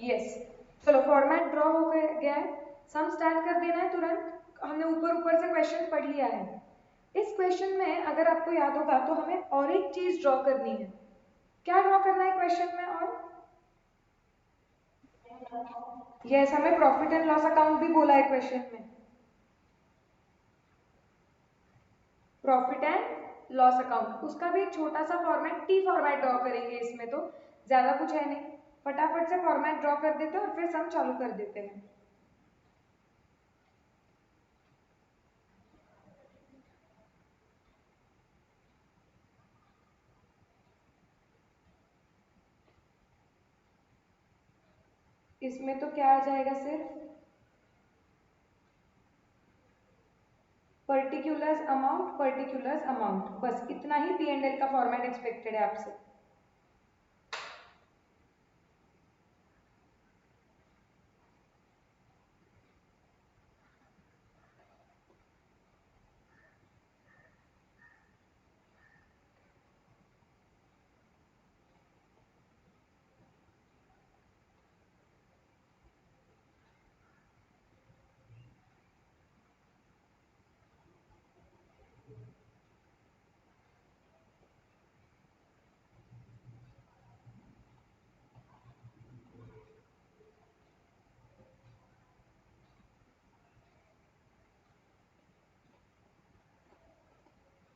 Yes, चलो format draw हो गया है, सम स्टार्ट कर देना है तुरंत। हमने ऊपर ऊपर से क्वेश्चन पढ़ लिया है। इस क्वेश्चन में अगर आपको याद होगा तो हमें और एक चीज ड्रॉ करनी है। क्या ड्रॉ करना है क्वेश्चन में? और यस, हमें प्रॉफिट एंड लॉस अकाउंट भी बोला है क्वेश्चन में। प्रॉफिट एंड लॉस अकाउंट, उसका भी एक छोटा सा फॉर्मेट टी फॉर्मेट ड्रॉ करेंगे। इसमें तो ज्यादा कुछ है नहीं, फटाफट से फॉर्मेट ड्रॉ कर देते हैं और फिर सम चालू कर देते हैं। इसमें तो क्या आ जाएगा, सिर्फ पर्टिकुलर्स अमाउंट, बस इतना ही पी एंड एल का फॉर्मेट एक्सपेक्टेड है आपसे।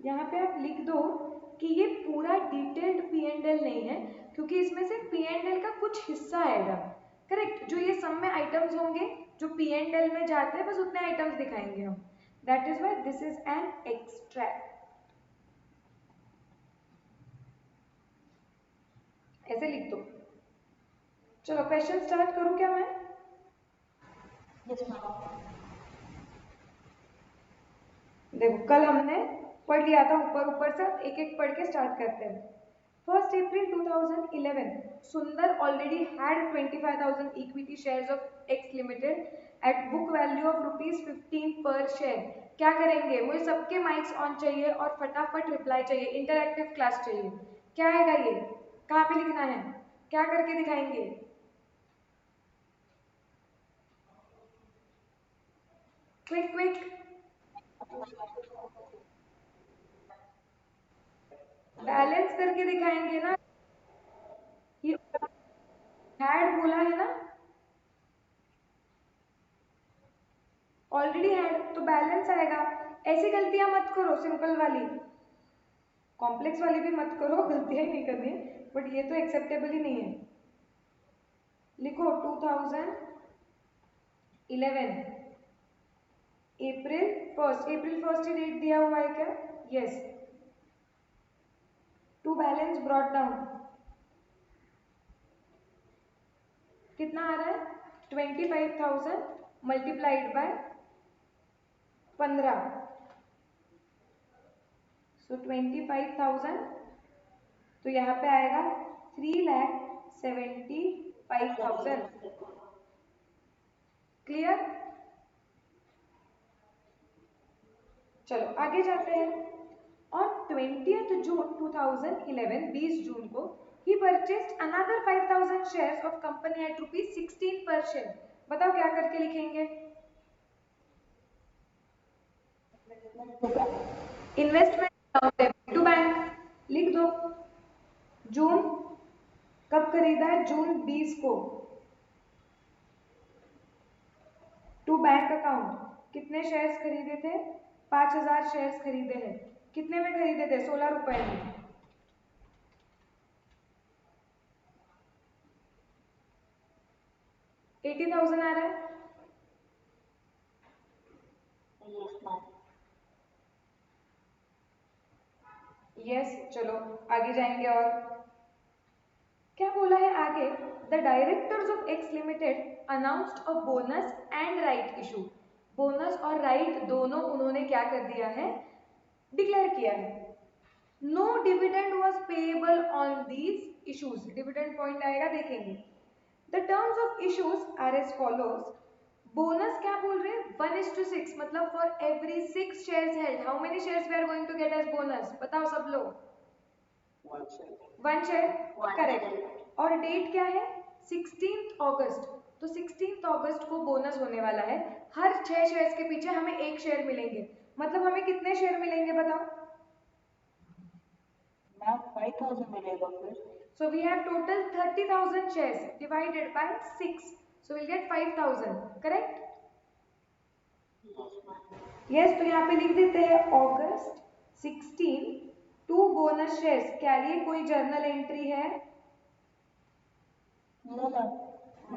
यहाँ पे आप लिख दो कि ये पूरा डिटेल्ड पी एंड एल नहीं है, क्योंकि इसमें से पी एंड एल का कुछ हिस्सा आएगा। करेक्ट, जो ये सम में आइटम्स होंगे जो पी एंड एल में जाते हैं, बस उतने आइटम्स दिखाएंगे हम। That is why this is an extract. ऐसे लिख दो। चलो क्वेश्चन स्टार्ट करूं क्या मैं? देखो, कल हमने पढ़ लिया था ऊपर ऊपर से, एक एक पढ़ के स्टार्ट करते हैं। 1st April 2011, Sundar already had 25,000 equity shares of X Limited at book value of ₹15 per share। क्या करेंगे? मुझे सबके माइक्स ऑन चाहिए और फटाफट रिप्लाई चाहिए, इंटरैक्टिव क्लास चाहिए। क्या आएगा ये? कहाँ पे लिखना है? क्या करके दिखाएंगे? क्विक क्विक, बैलेंस करके दिखाएंगे ना। ये हैड बोला है ना, ऑलरेडी हैड, तो बैलेंस आएगा। ऐसी गलतियां मत करो, सिंपल वाली, कॉम्प्लेक्स वाली भी मत करो, गलतियां ही नहीं करनी, बट ये तो एक्सेप्टेबल ही नहीं है। लिखो 2011 अप्रैल 1, अप्रैल 1 ही डेट दिया हुआ है क्या? Yes. To balance brought down कितना आ रहा है? 25,000 मल्टीप्लाइड बाय 15, सो 25,000, तो यहाँ पे आएगा 3,75,000। क्लियर? चलो आगे जाते हैं। On 20th June 2011, 20 जून को, he purchased another 5,000 shares of company at ₹16 per share। बताओ क्या करके लिखेंगे? इन्वेस्टमेंट टू बैंक, लिख दो। जून, कब खरीदा है? जून 20 को। टू बैंक अकाउंट, कितने शेयर्स खरीदे थे? 5,000 शेयर्स खरीदे हैं। कितने में खरीदे थे? 16 रुपए में। 80,000 आ रहा है। यस, चलो आगे जाएंगे। और क्या बोला है आगे? The directors of X limited announced a bonus and right issue. Bonus और राइट दोनों उन्होंने क्या कर दिया है? डिक्लेयर किया है। No dividend was payable on these issues. Dividend point आएगा, देखेंगे। The terms of issues are as follows. Bonus क्या बोल रहे हैं? 1:6, मतलब for every 6 shares held, how many shares we are going to get as bonus? बताओ सब लोग। 1 शेयर, करेक्ट। और डेट क्या है? 16 अगस्त, तो 16 अगस्त को बोनस होने वाला है। हर 6 शेयर्स के पीछे हमें एक शेयर मिलेंगे, मतलब हमें कितने शेयर मिलेंगे बताओ? मैम 5000 मिलेगा फिर। So we have total 30,000 shares divided by 6. So we'll get 5,000. Correct? Yes, तो यहाँ पे लिख देते हैं अगस्त 16 टू बोनस शेयर्स। क्या ये कोई जर्नल एंट्री है? No ma'am.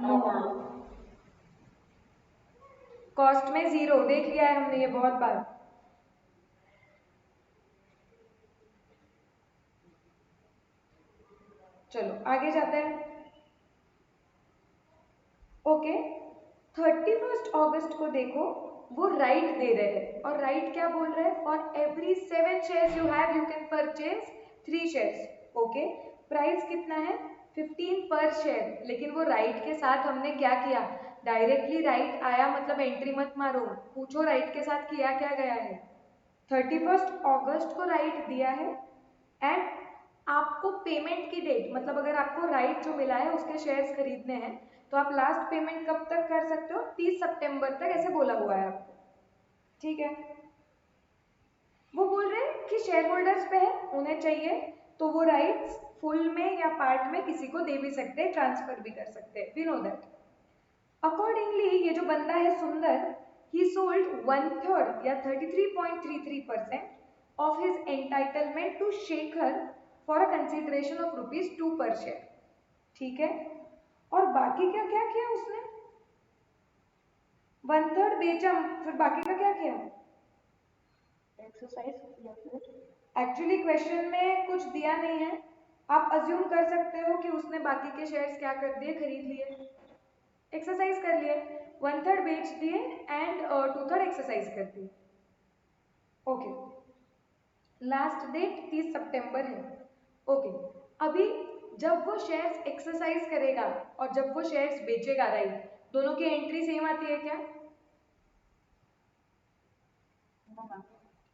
नो। कॉस्ट में 0 देख लिया है हमने ये बहुत बार। चलो आगे जाते हैं। ओके, 31 अगस्त को देखो, वो राइट दे रहे हैं, और राइट क्या बोल रहे हैं? For every 7 shares you have you can purchase 3 shares. Okay, price कितना है? 15 पर शेयर। लेकिन वो राइट के साथ हमने क्या किया? डायरेक्टली राइट आया मतलब एंट्री मत मारो, पूछो राइट के साथ किया क्या गया है। 31 अगस्त को राइट दिया है, एंड आपको पेमेंट की डेट, मतलब अगर आपको राइट जो मिला है उसके शेयर्स खरीदने हैं तो आप लास्ट पेमेंट कब तक कर सकते हो? 30 सितंबर तक, ऐसे बोला हुआ है आपको। ठीक है, वो बोल रहे हैं कि शेयर होल्डर्स पे है, उन्हें चाहिए तो वो राइट्स फुल में या पार्ट में किसी को दे भी सकते हैं, ट्रांसफर भी कर सकते हैं, वी नो दैट। अकॉर्डिंगली ये जो बंदा है सुंदर, ही सोल्ड 1/3 या 33.33% of his entitlement to Shekhar for a consideration of ₹2 per share। ठीक है, और बाकी क्या क्या किया उसने? 1/3 बेचा, फिर बाकी का क्या किया? एक्सरसाइज किया फिर। एक्चुअली क्वेश्चन में कुछ दिया नहीं है, आप अज्यूम कर सकते हो कि उसने बाकी के शेयर्स क्या कर दिए? खरीद लिए, एक्सरसाइज कर लिए। 1/3 बेच दिए एंड 2/3 एक्सरसाइज कर दिए। ओके, लास्ट डेट 30 सितंबर है। ओके, अभी जब वो शेयर्स एक्सरसाइज करेगा और जब वो शेयर्स बेचेगा, राइट, दोनों की एंट्री सेम आती है क्या?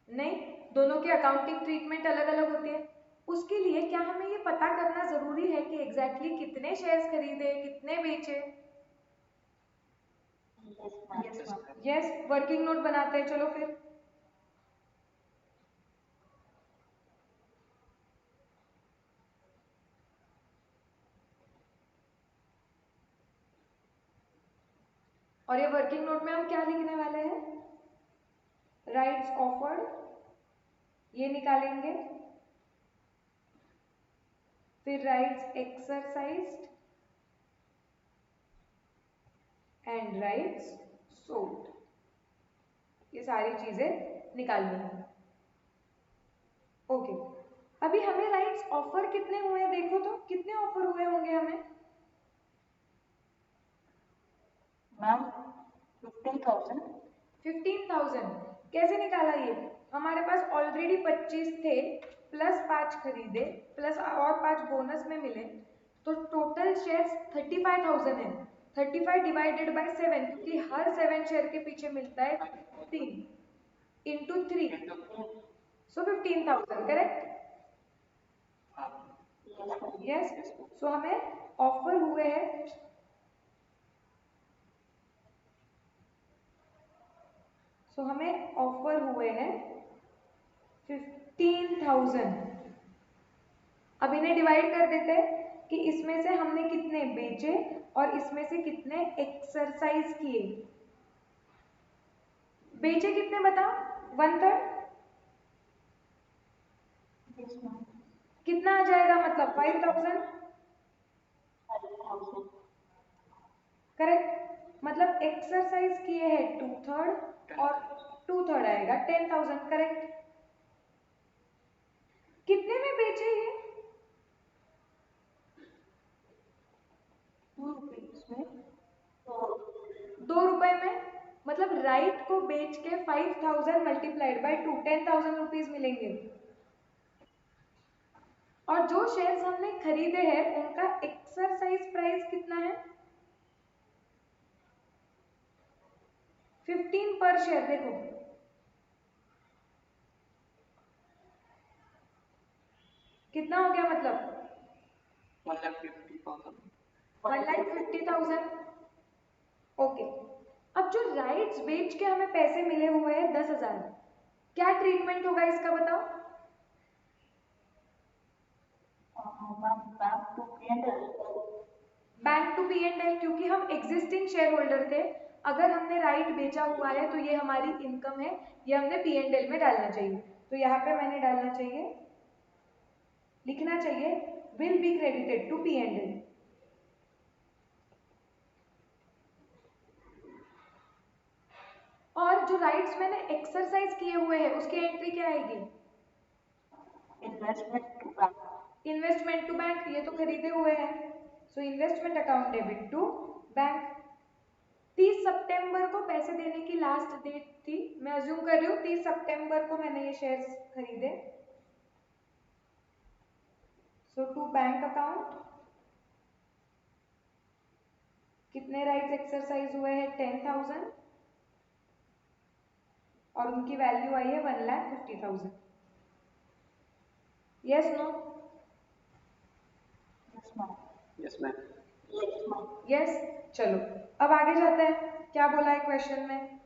नहीं, दोनों की अकाउंटिंग ट्रीटमेंट अलग अलग होती है। उसके लिए क्या हमें ये पता करना जरूरी है कि एग्जैक्टली कितने शेयर्स खरीदे, कितने बेचे? यस, वर्किंग नोट बनाते हैं, चलो फिर। और ये वर्किंग नोट में हम क्या लिखने वाले हैं? राइट्स ऑफर्ड, ये निकालेंगे, फिर rights exercised and rights sold, ये सारी चीजें निकालनी है। ओके, अभी हमें राइट्स ऑफर कितने हुए देखो तो, कितने ऑफर हुए होंगे हमें? मैम 15,000। 15,000 कैसे निकाला ये? हमारे पास ऑलरेडी 25 थे, प्लस 5 खरीदे, प्लस और 5 बोनस में मिले, तो टोटल शेयर्स 35,000 है। 35 डिवाइडेड बाय 7, क्योंकि हर 7 शेयर के पीछे मिलता है 15 इंटू 3, सो 15,000। करेक्ट? यस, सो हमें ऑफर हुए हैं, सो हमें ऑफर हुए हैं 15,000। अब इन्हें डिवाइड कर देते हैं कि इसमें से हमने कितने बेचे और इसमें से कितने एक्सरसाइज किए। बेचे कितने बताओ? 1/3। कितना आ जाएगा मतलब? 5,000। करेक्ट, मतलब एक्सरसाइज किए हैं 2/3 और 2/3 आएगा 10,000। करेक्ट, कितने में बेचे ये? 2 रुपए में, मतलब राइट को बेच के 5,000 मल्टीप्लाइड बाय 2, 10,000 रुपीज मिलेंगे। और जो शेयर्स हमने खरीदे हैं उनका एक्सरसाइज प्राइस कितना है? 15 पर शेयर। देखो कितना हो गया, मतलब 1,50,000। 1,50,000। ओके, अब जो राइट्स बेच के हमें पैसे मिले हुए हैं 10,000, क्या ट्रीटमेंट होगा इसका बताओ? Ma'am bank to P&L। Bank to P&L, क्योंकि हम एग्जिस्टिंग शेयर होल्डर थे। अगर हमने राइट बेचा हुआ है तो ये हमारी इनकम है, ये हमने P&L में डालना चाहिए। तो यहाँ पे मैंने डालना चाहिए, लिखना चाहिए will be credited to P&L। और जो राइट्स मैंने एक्सरसाइज किए हुए हैं उसकी एंट्री क्या आएगी? Investment to bank. Investment to bank, ये तो खरीदे हुए हैं, so investment account debit to bank. 30 सितंबर को पैसे देने की लास्ट डेट थी, मैं अज्यूम कर रही हूँ 30 सितंबर को मैंने ये शेयर्स खरीदे। सो टू बैंक अकाउंट, कितने राइट्स एक्सरसाइज हुए हैं? 10,000, और उनकी वैल्यू आई है 1,50,000। Yes no? Yes ma'am. Yes. चलो अब आगे जाते हैं, क्या बोला है क्वेश्चन में?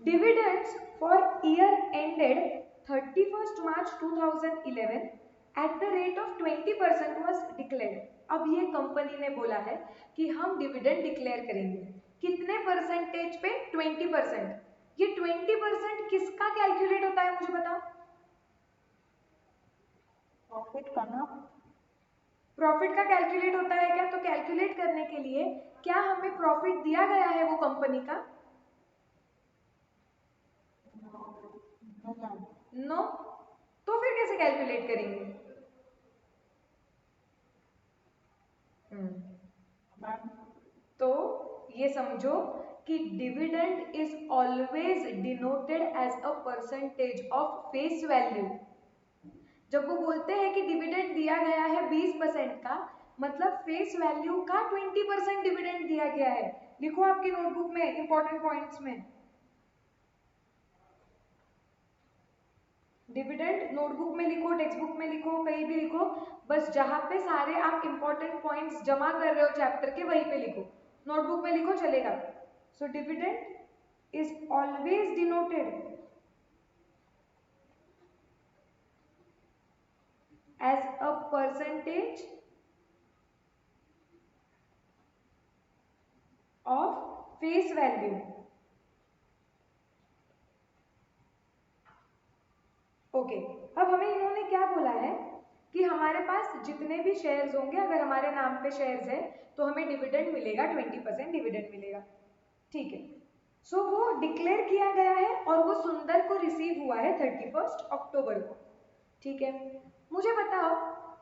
Dividends for year ended 31st March 2011 at the rate of 20% was declared. अब ये कंपनी ने बोला है कि हम डिविडेंड डिक्लेयर करेंगे, कितने परसेंटेज पे? 20%। ये 20% किसका कैलकुलेट होता है मुझे बताओ? प्रॉफिट का ना? प्रॉफिट का कैलकुलेट होता है क्या? तो कैलकुलेट करने के लिए क्या हमें प्रॉफिट दिया गया है वो कंपनी का? No ma'am. नो। तो फिर कैसे कैलकुलेट करेंगे? मैम तो ये समझो कि dividend is always denoted as a percentage of face value. जब वो बोलते हैं कि डिविडेंड दिया गया है 20% का, मतलब फेस वैल्यू का 20% डिविडेंड दिया गया है। लिखो आपकी नोटबुक में इंपॉर्टेंट पॉइंट्स में, डिविडेंड नोटबुक में लिखो, टेक्स्ट बुक में लिखो, कहीं भी लिखो, बस जहां पे सारे आप इंपॉर्टेंट पॉइंट्स जमा कर रहे हो चैप्टर के वहीं पे लिखो, नोटबुक में लिखो चलेगा। So dividend is always denoted as a percentage of face value। Okay, अब हमें इन्होंने क्या बोला है कि हमारे पास जितने भी शेयर्स होंगे, अगर हमारे नाम पे शेयर्स है तो हमें डिविडेंड मिलेगा, 20% डिविडेंड मिलेगा। ठीक है, सो वो डिक्लेयर किया गया है और वो सुंदर को रिसीव हुआ है 31 अक्टूबर को। ठीक है, मुझे बताओ,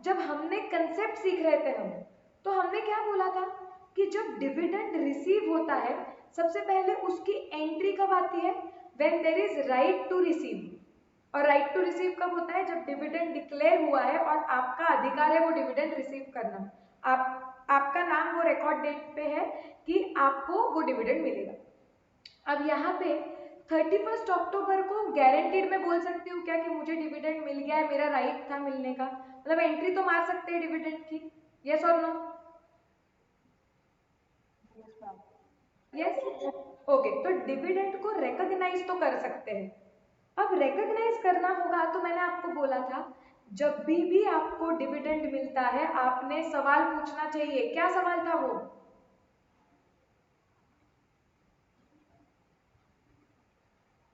जब हमने कंसेप्ट सीख रहे थे हम, तो हमने क्या बोला था कि जब डिविडेंड रिसीव होता है सबसे पहले उसकी एंट्री कब आती है? When there is right to receive. और राइट टू रिसीव कब होता है? जब डिविडेंड डिक्लेयर हुआ है और आपका अधिकार है वो डिविडेंड रिसीव करना। आपका नाम वो रिकॉर्ड डेट पे है कि आपको वो डिविडेंड मिलेगा। अब यहाँ पे 31 अक्टूबर को गारंटीड में बोल सकती हूँ क्या कि मुझे डिविडेंड मिल गया है, मेरा राइट था मिलने का? मतलब एंट्री तो मार सकते हैं डिविडेंड की, यस और नो? यस। ओके, तो डिविडेंड को रिकॉग्नाइज तो कर सकते हैं। अब रिकॉग्नाइज करना होगा तो मैंने आपको बोला था, जब भी आपको डिविडेंड मिलता है आपने सवाल पूछना चाहिए। क्या सवाल था वो?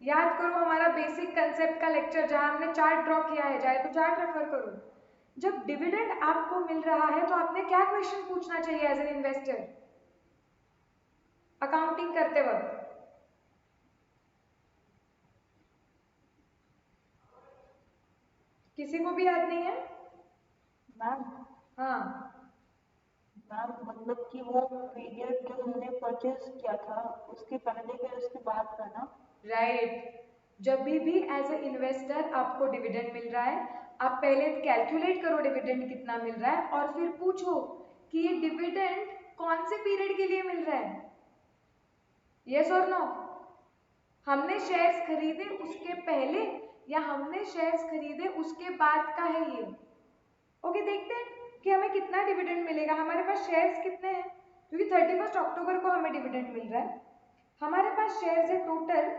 याद करो हमारा बेसिक कंसेप्ट का लेक्चर जहां हमने चार्ट ड्रॉ किया है, चाहे तो चार्ट रेफर करो। जब डिविडेंड आपको मिल रहा है तो आपने क्या क्वेश्चन पूछना चाहिए एज एन इन्वेस्टर अकाउंटिंग करते वक्त? किसी को भी याद नहीं है? मैम हाँ, मैम मतलब कि वो पीरियड जो हमने परचेज किया था उसके पहले के उसके बाद का ना? राइट। जब भी एज ए इन्वेस्टर आपको डिविडेंड मिल रहा है, आप पहले कैलकुलेट करो डिविडेंड कितना मिल रहा है और फिर पूछो कि ये डिविडेंड कौन से पीरियड के लिए मिल रहा है, यस और नो? हमने शेयर्स खरीदे उसके पहले या हमने शेयर्स खरीदे उसके बाद का है ये? ओके, देखते हैं कि हमें कितना डिविडेंड मिलेगा, हमारे पास शेयर्स कितने हैं, क्योंकि 31 अक्टूबर को हमें डिविडेंड मिल रहा है। हमारे पास शेयर्स है टोटल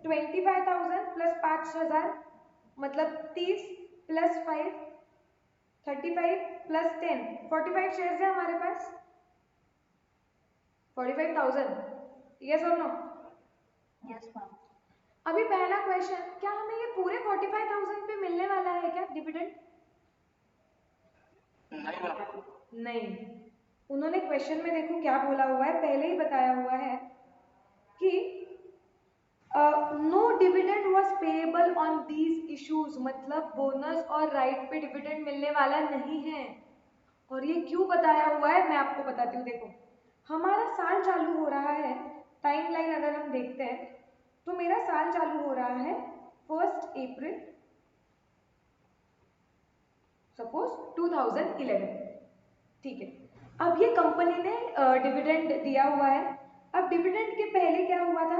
25,000 प्लस 5,000 मतलब 30 प्लस 5 35 प्लस 10 45 शेयर्स है हमारे पास 45,000। यस और नो? Yes ma'am. अभी पहला क्वेश्चन, क्या हमें ये पूरे 45,000 पे मिलने वाला है क्या डिविडेंड? नहीं मैम। नहीं। उन्होंने क्वेश्चन में देखो क्या बोला हुआ है, पहले ही बताया हुआ है कि no dividend was payable on these issues, मतलब बोनस और राइट पे डिविडेंड मिलने वाला नहीं है। और ये क्यों बताया हुआ है मैं आपको बताती हूँ। देखो हमारा साल चालू हो रहा है, टाइमलाइन अगर हम देखते हैं तो मेरा साल चालू हो रहा है 1 अप्रैल सपोज 2011, ठीक है। अब ये कंपनी ने डिविडेंड दिया हुआ है। अब डिविडेंड के पहले क्या हुआ था,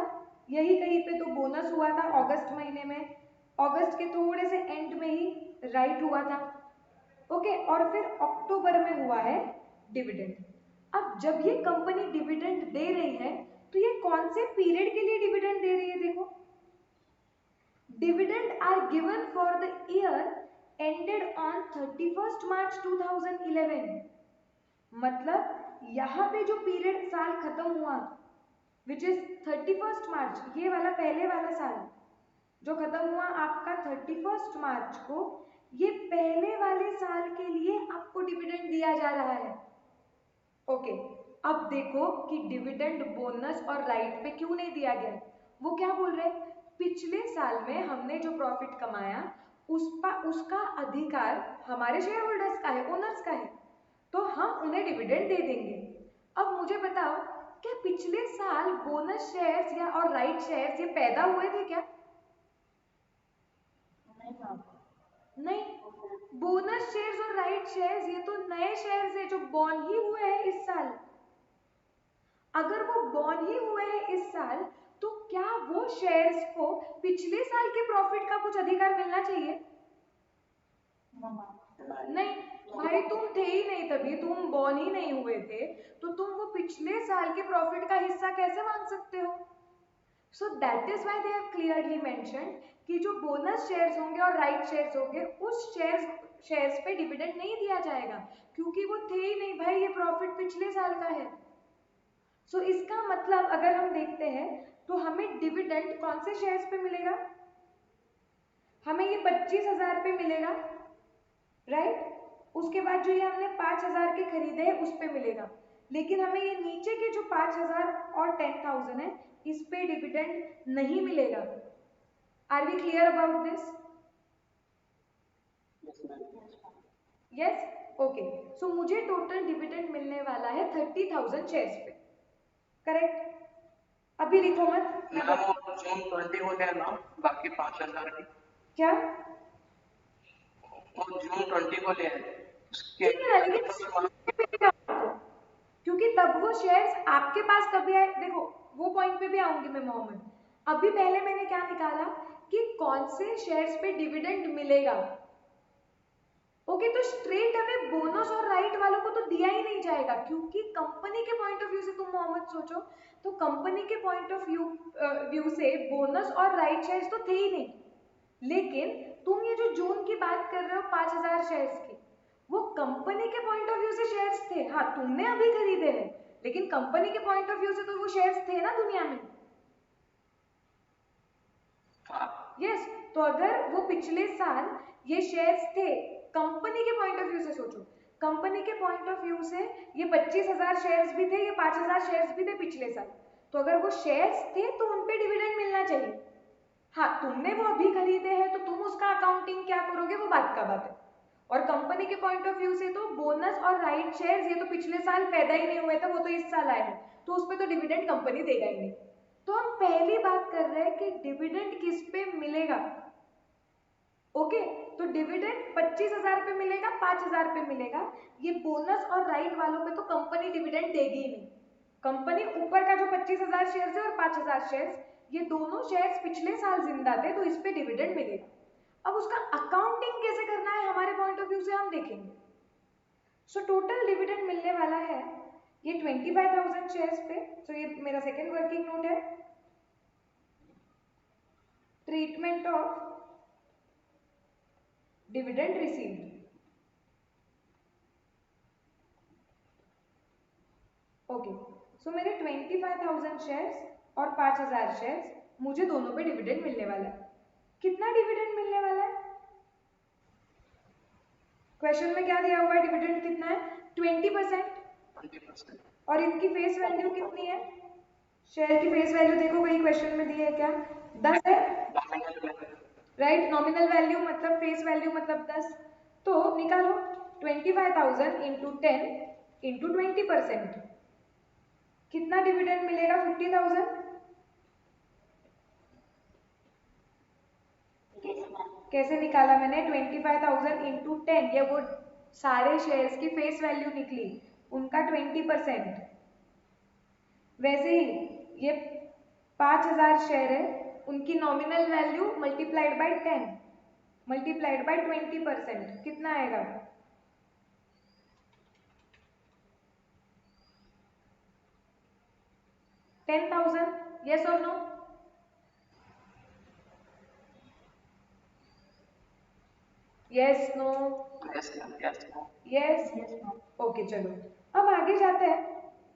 यही कहीं पे तो बोनस हुआ था अगस्त महीने में, अगस्त के थोड़े से एंड में ही राइट हुआ था, ओके। और फिर अक्टूबर में हुआ है डिविडेंड। अब जब ये कंपनी डिविडेंड दे रही है तो ये कौन से पीरियड के लिए डिविडेंड दे रही है, देखो dividend are given for the year ended on 31 March 2011, मतलब यहाँ पे जो पीरियड साल खत्म हुआ विच इज 31 मार्च, ये वाला पहले वाला साल जो खत्म हुआ आपका 31 मार्च को, ये पहले वाले साल के लिए आपको डिविडेंड दिया जा रहा है, ओके। अब देखो कि डिविडेंड बोनस और राइट पे क्यों नहीं दिया गया, वो क्या बोल रहे हैं, पिछले साल में हमने जो प्रॉफिट कमाया उसका अधिकार हमारे शेयर होल्डर्स का है, ओनर्स का है, तो हम उन्हें डिविडेंड दे देंगे। अब मुझे बताओ क्या पिछले साल बोनस शेयर्स या और राइट शेयर्स ये पैदा हुए थे क्या? नहीं। बोनस शेयर्स और राइट शेयर्स ये तो नए शेयर्स है जो बॉर्न ही हुए हैं इस साल। अगर वो बॉर्न ही हुए हैं इस साल तो क्या वो शेयर्स को पिछले साल के प्रॉफिट का कुछ अधिकार मिलना चाहिए? नहीं भाई, तुम थे ही नहीं तभी, तुम बॉर्न ही नहीं हुए थे, तो तुम वो पिछले साल के प्रॉफिट का हिस्सा कैसे मांग सकते हो? सो that is why they have clearly mentioned कि जो बोनस शेयर्स होंगे और राइट शेयर्स होंगे उस शेयर्स पे डिविडेंड नहीं दिया जाएगा, क्योंकि वो थे ही नहीं भाई, ये प्रॉफिट पिछले साल का है। सो इसका मतलब अगर हम देखते हैं तो हमें डिविडेंड कौन से शेयर्स पे मिलेगा, हमें ये 25,000 पे मिलेगा, राइट। उसके बाद जो ये हमने 5,000 के खरीदे हैं उस पे मिलेगा, लेकिन हमें ये नीचे के जो 5,000 और 10,000 है इस पे डिविडेंड नहीं मिलेगा। Are we clear about this? Yes, okay. So मुझे टोटल डिविडेंड मिलने वाला है 30,000 शेयर्स पे, करेक्ट। अभी लिखो मत, मैम वो जून 20 हो गया ना, बाकी 5,000 की क्या वो जून 20 को ले आए उसके ठीक है ना, लेकिन क्योंकि तब वो शेयर्स आपके पास कभी आए, देखो वो पॉइंट पे भी आऊंगी मैं मोहम्मद। अभी पहले मैंने क्या निकाला कि कौन से शेयर्स पे डिविडेंड मिलेगा, ओके। तो स्ट्रेट अवे बोनस और राइट वालों को तो दिया ही नहीं जाएगा, क्योंकि कंपनी के पॉइंट ऑफ व्यू से तुम मोहम्मद सोचो तो कंपनी के पॉइंट ऑफ व्यू से बोनस और राइट शेयर्स तो थे ही नहीं, लेकिन तुम ये जो जून की बात कर रहे हो 5,000 शेयर्स की, वो कंपनी के पॉइंट ऑफ व्यू से शेयर्स थे, हाँ तुमने अभी खरीदे हैं, लेकिन कंपनी के पॉइंट ऑफ व्यू से तो वो शेयर्स थे ना दुनिया में। यस, तो अगर वो पिछले साल ये शेयर्स थे, कंपनी के पॉइंट ऑफ व्यू से सोचो, कंपनी के पॉइंट ऑफ व्यू से ये 25,000 शेयर्स भी थे, ये 5,000 शेयर्स भी थे पिछले साल, तो अगर वो शेयर्स थे तो उन पे डिविडेंड मिलना चाहिए। हाँ तुमने वो अभी खरीदे हैं तो तुम उसका अकाउंटिंग क्या करोगे वो बात का बात है, और कंपनी के पॉइंट ऑफ व्यू से तो बोनस और राइट शेयर्स ये तो पिछले साल पैदा ही नहीं हुए थे, वो तो इस साल आए हैं, तो उस पर तो डिविडेंड कंपनी देगा ही नहीं। तो हम पहली बात कर रहे हैं कि डिविडेंड किस पे मिलेगा, ओके। तो डिविडेंड 25,000 पे मिलेगा, 5,000 पे मिलेगा, ये बोनस और राइट वालों पे तो कंपनी डिविडेंड देगी ही नहीं। कंपनी ऊपर का जो 25,000 शेयर्स है और 5,000 शेयर्स, ये दोनों शेयर्स पिछले साल जिंदा थे तो इस पे डिविडेंड मिलेगा। अब उसका अकाउंटिंग कैसे करना है हमारे पॉइंट ऑफ व्यू से हम देखेंगे। सो टोटल डिविडेंड मिलने वाला है ये 25,000 शेयर्स पे। सो ये मेरा सेकेंड वर्किंग नोट है, treatment of dividend received. Okay, so मेरे 25,000 शेयर्स और 5,000 शेयर्स, मुझे दोनों पे डिविडेंड मिलने वाला है। कितना डिविडेंड मिलने वाला है? क्वेश्चन में क्या दिया हुआ है? डिविडेंड कितना है? 20%। और इनकी फेस वैल्यू कितनी है? शेयर की फेस वैल्यू देखो कहीं क्वेश्चन में दी है क्या? 10 है, राइट। नॉमिनल वैल्यू मतलब फेस वैल्यू मतलब 10। तो निकालो 25,000 इंटू 10 इंटू 20%, कितना डिविडेंड मिलेगा? 50,000। कैसे निकाला मैंने? 25,000 इंटू 10, ये वो सारे शेयर्स की फेस वैल्यू निकली, उनका 20%। वैसे ही ये 5,000 शेयर है, उनकी nominal value multiplied by 10 multiplied by 20%, कितना आएगा? 10,000। यस और no? Yes no? Yes. Okay चलो, अब आगे जाते हैं।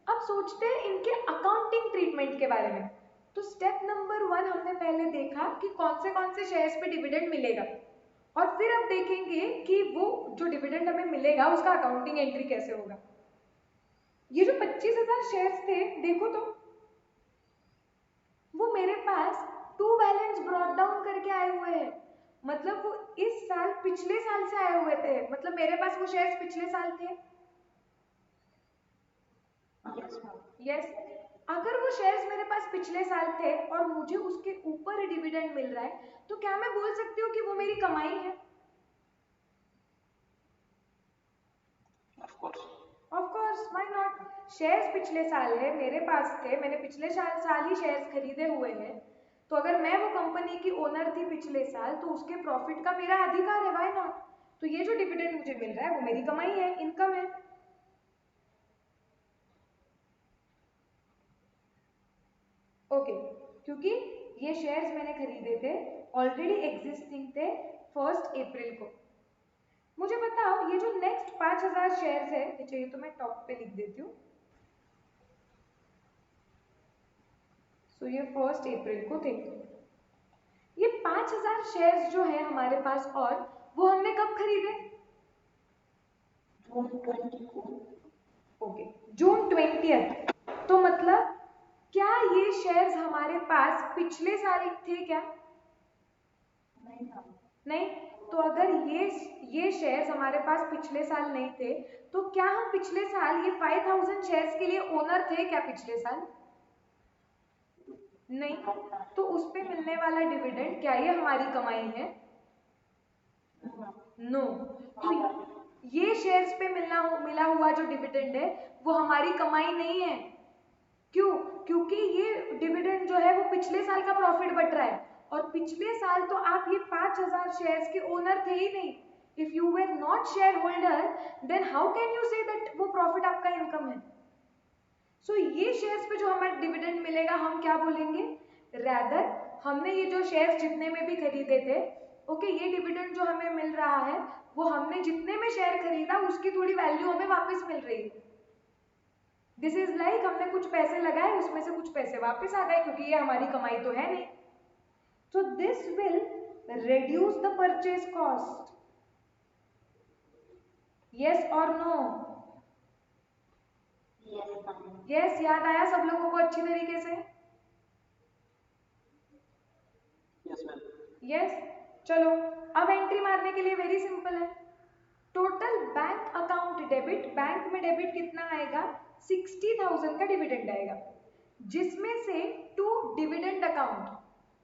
अब सोचते हैं इनके अकाउंटिंग ट्रीटमेंट के बारे में। तो स्टेप नंबर 1 हमने पहले देखा कि कौन से शेयर्स पे डिविडेंड मिलेगा, और फिर अब देखेंगे कि वो जो डिविडेंड हमें मिलेगा उसका अकाउंटिंग एंट्री कैसे होगा। ये जो 25,000 शेयर्स थे, देखो तो वो मेरे पास टू बैलेंस ब्रॉट डाउन करके आए हुए हैं। मतलब वो इस साल पिछले साल से आए हुए थे, मतलब मेरे पास वो शेयर्स पिछले साल थे। यस। अगर वो शेयर्स मेरे पास पिछले साल थे और मुझे उसके ऊपर डिविडेंड मिल रहा है, तो क्या मैं बोल सकती हूँ कि वो मेरी कमाई है? Of course, why not. Shares पिछले साल है, मेरे पास थे, मैंने पिछले साल ही शेयर्स खरीदे हुए हैं। तो अगर मैं वो कंपनी की ओनर थी पिछले साल, तो उसके प्रॉफिट का मेरा अधिकार है, व्हाई नॉट। तो ये जो डिविडेंड मुझे मिल रहा है वो मेरी कमाई है, इनकम है। ओके, क्योंकि ये शेयर्स मैंने खरीदे थे, ऑलरेडी एग्जिस्टिंग थे 1 अप्रैल को। मुझे बताओ ये जो नेक्स्ट 5,000 शेयर्स है, ये चाहिए तो मैं टॉप पे लिख देती हूँ। सो ये 1 अप्रैल को थे। ये 5,000 शेयर्स जो है हमारे पास, और वो हमने कब खरीदे? जून 20 को। ओके, जून 20th। तो मतलब क्या ये शेयर्स हमारे पास पिछले साल थे क्या? नहीं था। नहीं। तो अगर ये शेयर्स हमारे पास पिछले साल नहीं थे, तो क्या हम पिछले साल ये 5,000 शेयर्स के लिए ओनर थे क्या पिछले साल? नहीं। तो उस पे मिलने वाला डिविडेंड क्या ये हमारी कमाई है? नो। तो ये शेयर्स पे मिला हुआ जो डिविडेंड है वो हमारी कमाई नहीं है। क्यों? क्योंकि ये डिविडेंड जो है वो पिछले साल का प्रॉफिट बट रहा है, और पिछले साल तो आप ये 5,000 शेयर्स के ओनर थे ही नहीं। If you were not share holder, then how can you say that वो प्रॉफिट आपका इनकम है? सो ये शेयर्स पे जो हमें डिविडेंड मिलेगा, हम क्या बोलेंगे? रैदर हमने ये जो शेयर्स जितने में भी खरीदे थे, ओके, ये डिविडेंड जो हमें मिल रहा है वो हमने जितने में शेयर खरीदा उसकी थोड़ी वैल्यू हमें वापस मिल रही है। दिस इज लाइक हमने कुछ पैसे लगाए, उसमें से कुछ पैसे वापस आ गए, क्योंकि ये हमारी कमाई तो है नहीं। So this will reduce the purchase cost. Yes or no? Yes, याद आया सब लोगों को अच्छी तरीके से? Yes, चलो अब एंट्री मारने के लिए वेरी सिंपल है। Total bank account debit, bank में डेबिट कितना आएगा? 60,000 का डिविडेंड आएगा, जिसमें से टू डिविडेंड अकाउंट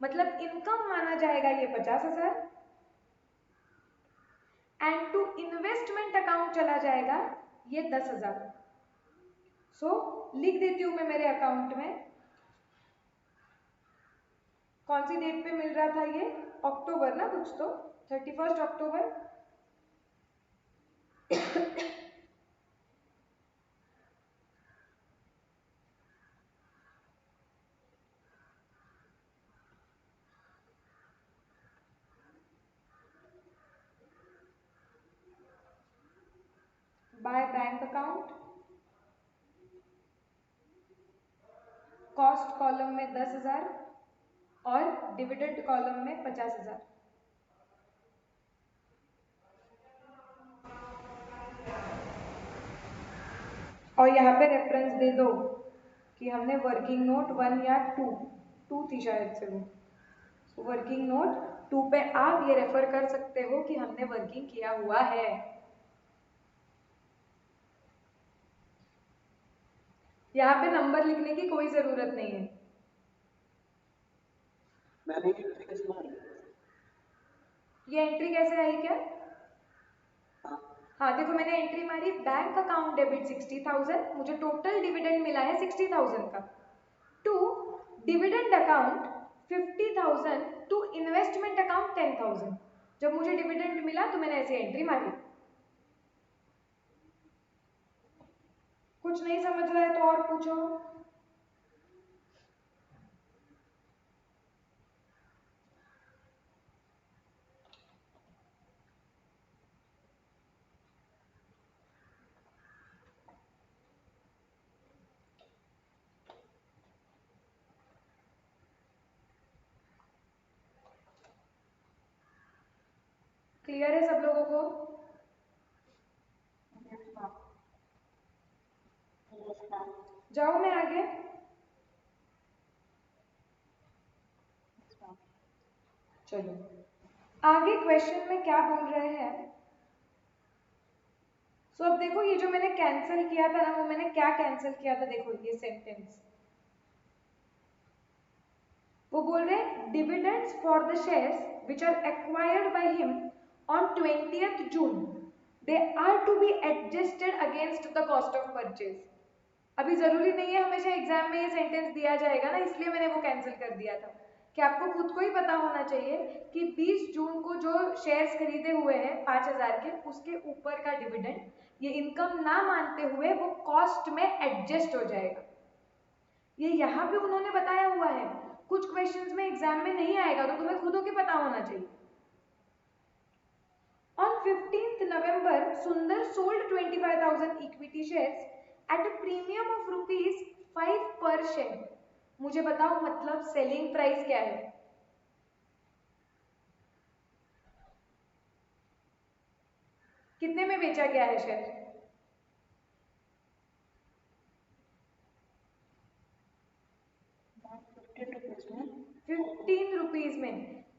मतलब इनकम माना जाएगा ये 50,000, एंड टू इन्वेस्टमेंट अकाउंट चला जाएगा ये 10,000। सो लिख देती हूं मैं मेरे अकाउंट में। कौन सी डेट पे मिल रहा था ये? अक्टूबर ना, कुछ तो 31 अक्टूबर। By bank account, cost column में 10,000 और डिविडेंड कॉलम में 50,000। और यहाँ पे रेफरेंस दे दो कि हमने वर्किंग नोट 1 या 2 थी शायद से वो वर्किंग नोट 2 पे आप ये रेफर कर सकते हो कि हमने वर्किंग किया हुआ है। यहाँ पे नंबर लिखने की कोई जरूरत नहीं है। ये एंट्री कैसे आई क्या? हाँ देखो, मैंने एंट्री मारी बैंक अकाउंट डेबिट 60,000, मुझे टोटल डिविडेंड मिला है 60,000 का, to dividend account 50,000 to investment account 10,000। जब मुझे डिविडेंड मिला तो मैंने ऐसे एंट्री मारी। कुछ नहीं समझ रहा है तो और पूछो। क्लियर है सब लोगों को? जाओ मैं आगे। चलो आगे क्वेश्चन में क्या बोल रहे हैं। सो अब देखो, ये जो मैंने कैंसिल किया था ना, वो मैंने क्या कैंसिल किया था, देखो ये सेंटेंस। वो बोल रहे हैं dividends for the shares which are acquired by him on 20th June they are to be adjusted against the cost of purchase. अभी जरूरी नहीं है हमेशा एग्जाम में ये सेंटेंस दिया जाएगा ना, इसलिए मैंने वो कैंसिल कर दिया था कि आपको खुद को ही पता होना चाहिए कि 20 जून को जो शेयर्स खरीदे हुए हैं 5,000 के, उसके ऊपर का डिविडेंड ये इनकम ना मानते हुए वो कॉस्ट में एडजस्ट हो जाएगा। ये यहाँ पे उन्होंने बताया हुआ है, कुछ क्वेश्चंस में एग्जाम में नहीं आएगा तो तुम्हें खुद को पता होना चाहिए। On 15th November, Sundar sold 25,000 equity shares at a premium of rupees 5 per share। मुझे बताओ मतलब सेलिंग प्राइस क्या है? कितने में बेचा गया है शेयर? 15 रुपीज में,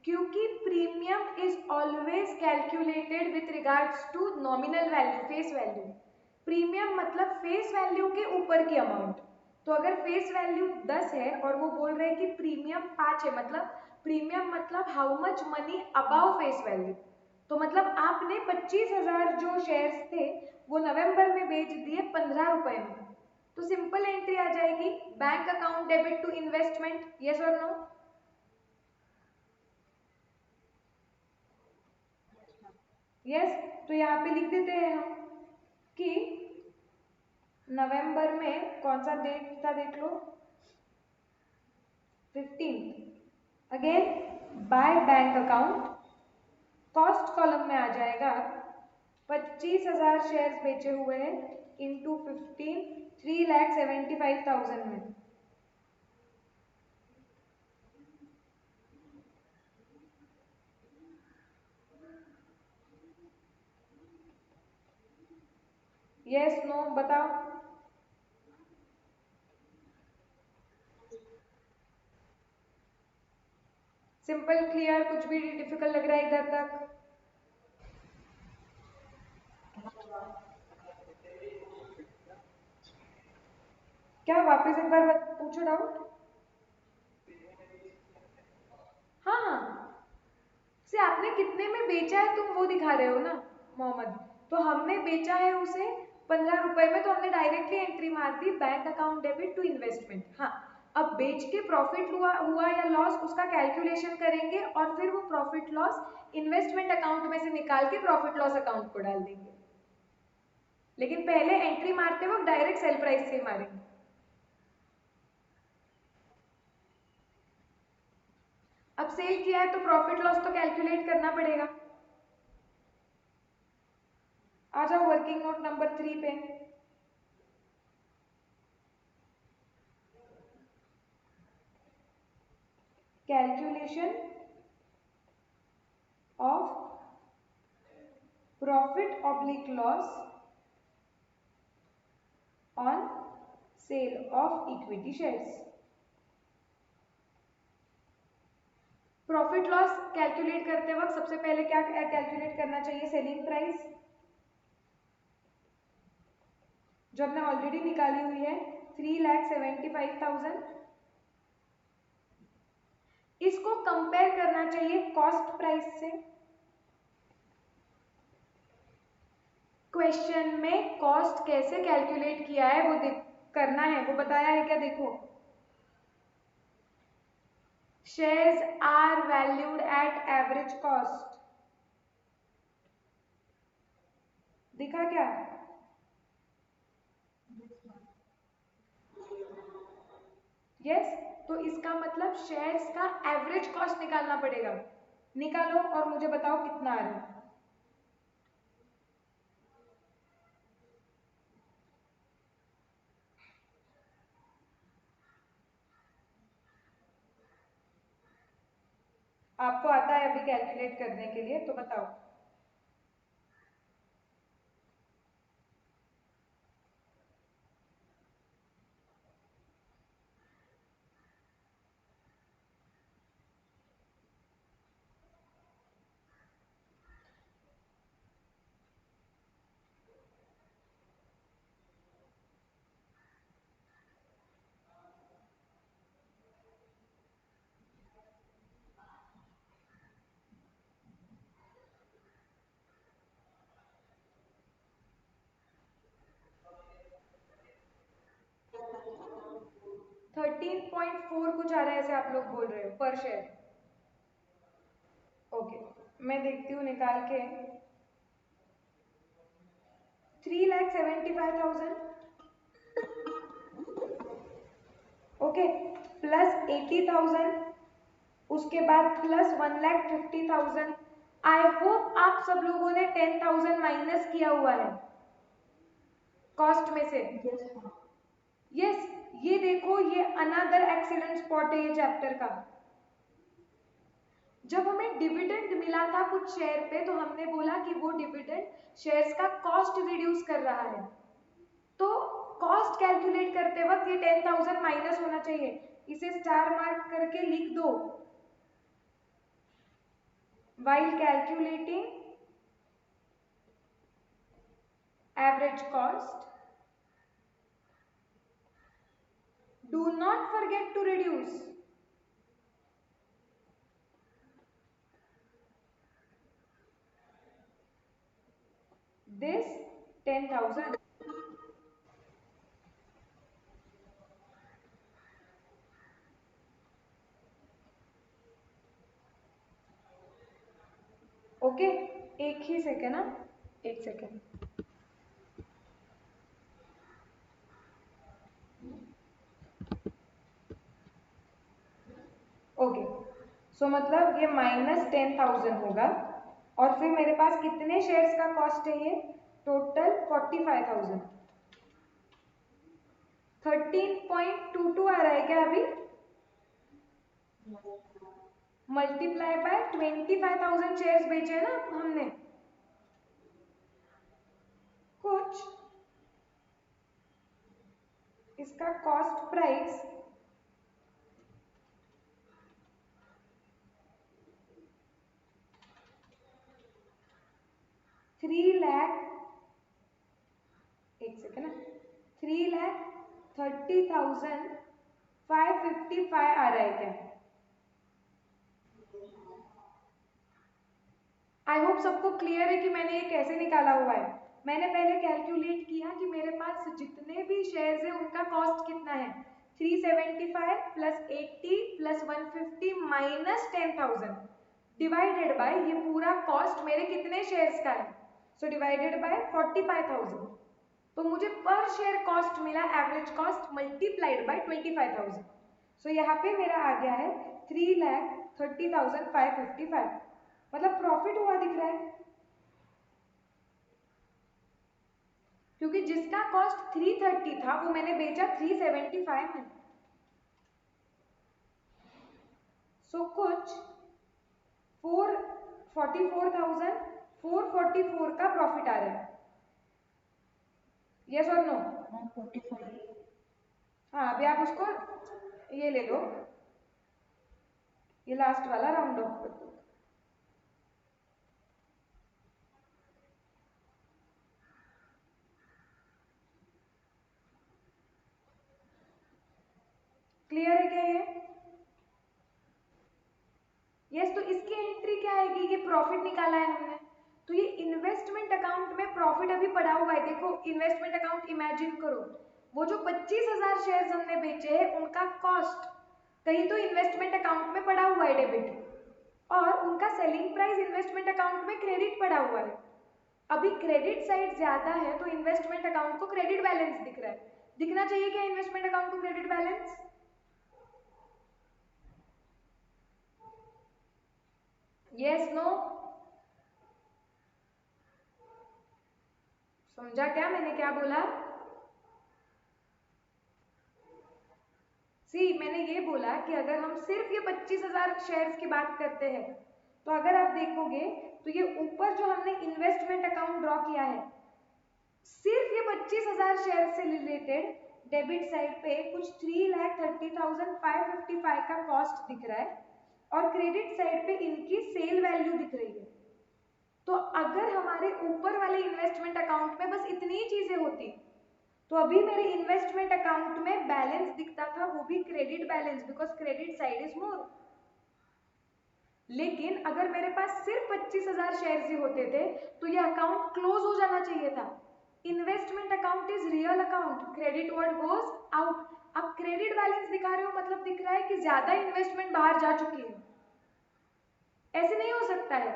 क्योंकि premium is always calculated with regards to nominal value, face value. Premium मतलब फेस वैल्यू के ऊपर की अमाउंट। तो अगर फेस वैल्यू 10 है और वो बोल रहे हैं कि प्रीमियम 5 है, मतलब प्रीमियम मतलब how much money above face value. तो मतलब आपने 25,000 जो शेयर्स थे वो नवंबर में बेच दिए 15 रुपए में, तो सिंपल एंट्री आ जाएगी bank account debit to investment. Yes और नो? यस। तो यहाँ पे लिख देते हैं हम कि नवंबर में कौन सा डेट था देख लो, 15। Again bye bank account, cost column में आ जाएगा 25,000 शेयर्स बेचे हुए हैं इंटू 15, 3,75,000 में। यस नो बताओ। सिंपल क्लियर, कुछ भी डिफिकल्ट लग रहा है इधर तक? क्या वापस एक बार पूछो डाउट। हाँ हाँ, से आपने कितने में बेचा है तुम वो दिखा रहे हो ना मोहम्मद। तो हमने बेचा है उसे 15 रुपए में, तो हमने डायरेक्टली एंट्री मार दी bank account debit to investment. हाँ, अब बेच के प्रॉफिट हुआ या लॉस उसका कैलकुलेशन करेंगे और फिर वो प्रॉफिट लॉस इन्वेस्टमेंट अकाउंट में से निकाल के प्रॉफिट लॉस अकाउंट को डाल देंगे। लेकिन पहले एंट्री मारते वक्त डायरेक्ट सेल प्राइस से ही मारेंगे। अब सेल किया है तो प्रॉफिट लॉस तो कैलकुलेट करना पड़ेगा। आ जाओ वर्किंग नोट नंबर 3 पे। Calculation of profit oblique loss on sale of equity shares. Profit loss calculate करते वक्त सबसे पहले क्या कैलकुलेट करना चाहिए? सेलिंग प्राइस, जो हमने ऑलरेडी निकाली हुई है 3,75,000। इसको कंपेयर करना चाहिए कॉस्ट प्राइस से। क्वेश्चन में कॉस्ट कैसे कैलकुलेट किया है वो करना है, वो बताया है क्या? देखो, shares are valued at average cost, दिखा क्या? यस, तो इसका मतलब शेयर्स का एवरेज कॉस्ट निकालना पड़ेगा। निकालो और मुझे बताओ कितना आ रहा है। आपको आता है अभी कैलकुलेट करने के लिए, तो बताओ। $13.4 कुछ आ रहा है ऐसे आप लोग बोल रहे हो पर शेयर। ओके, मैं देखती हूँ निकाल के। 3,75,000, ओके, प्लस 80,000, उसके बाद प्लस 1,50,000। आई होप आप सब लोगों ने 10,000 माइनस किया हुआ है कॉस्ट में से। यस, ये देखो, ये अनदर एक्सीलेंट स्पॉट है ये चैप्टर का। जब हमें डिविडेंड मिला था कुछ शेयर पे, तो हमने बोला कि वो डिविडेंड शेयर्स का कॉस्ट रिड्यूस कर रहा है। तो कॉस्ट कैलकुलेट करते वक्त ये 10,000 माइनस होना चाहिए। इसे स्टार मार्क करके लिख दो। while calculating average cost, do not forget to reduce this 10,000। Okay, एक ही सेकेंड ना, एक सेकेंड। ओके, सो मतलब ये -10,000 होगा, और फिर मेरे पास कितने शेयर्स का कॉस्ट है? ये टोटल 45,000। 13.22 आ रहा है क्या अभी? मल्टीप्लाई बाय 25,000 शेयर्स बेचे ना हमने कुछ। इसका कॉस्ट प्राइस 3 लाख, एक सेकेंड ना, 3,30,555 आ रहा है क्या? आई होप सबको क्लियर है कि मैंने ये कैसे निकाला हुआ है। मैंने पहले कैलकुलेट किया कि मेरे पास जितने भी शेयर्स हैं उनका कॉस्ट कितना है। 375 plus 80 plus 150 minus 10,000 divided by ये पूरा कॉस्ट मेरे कितने शेयर्स का है, सो डिवाइडेड बाय 45,000। तो मुझे पर शेयर कॉस्ट मिला, एवरेज कॉस्ट मल्टीप्लाइड बाय 25,000। सो यहाँ पे मेरा आ गया है 3,30,555, मतलब प्रॉफिट हुआ दिख रहा है। क्योंकि जिसका कॉस्ट 330 था वो मैंने बेचा 375 में। सो कुछ 444,444 का प्रॉफिट आ रहा है। यस और नो? 145। हाँ, अभी आप उसको ये ले लो, ये लास्ट वाला राउंड ऑफ कर दो। क्लियर है क्या ये? यस, तो इसकी एंट्री क्या आएगी? ये प्रॉफिट निकाला है हमने, तो ये इन्वेस्टमेंट अकाउंट में प्रॉफिट अभी पड़ा हुआ है। देखो इन्वेस्टमेंट अकाउंट इमेजिन करो, वो जो 25,000 शेयर्स हमने बेचे हैं उनका कॉस्ट कहीं तो इन्वेस्टमेंट अकाउंट में पड़ा हुआ है डेबिट, और उनका सेलिंग प्राइस इन्वेस्टमेंट अकाउंट में क्रेडिट पड़ा हुआ है। अभी क्रेडिट साइड ज्यादा है तो इन्वेस्टमेंट अकाउंट को क्रेडिट बैलेंस दिख रहा है। दिखना चाहिए क्या इन्वेस्टमेंट अकाउंट को क्रेडिट बैलेंस? Yes no? समझा क्या मैंने क्या बोला? मैंने ये बोला कि अगर हम सिर्फ ये 25,000 शेयर्स की बात करते हैं तो अगर आप देखोगे तो ये ऊपर जो हमने इन्वेस्टमेंट अकाउंट ड्रॉ किया है, सिर्फ ये 25,000 शेयर से रिलेटेड डेबिट साइड पे कुछ 3,30,555 का कॉस्ट दिख रहा है, और क्रेडिट साइड पे इनकी सेल वैल्यू दिख रही है। तो अगर हमारे ऊपर वाले इन्वेस्टमेंट अकाउंट में बस इतनी ही चीजें होती तो अभी मेरे इन्वेस्टमेंट अकाउंट में बैलेंस दिखता था, वो भी credit balance, because credit side is more. लेकिन अगर मेरे पास सिर्फ 25,000 शेयर्स ही होते थे तो ये अकाउंट क्लोज हो जाना चाहिए था। Investment account is real account, credit word goes out. अब क्रेडिट बैलेंस दिखा रहे हो मतलब दिख रहा है कि ज्यादा इन्वेस्टमेंट बाहर जा चुकी है। ऐसे नहीं हो सकता है,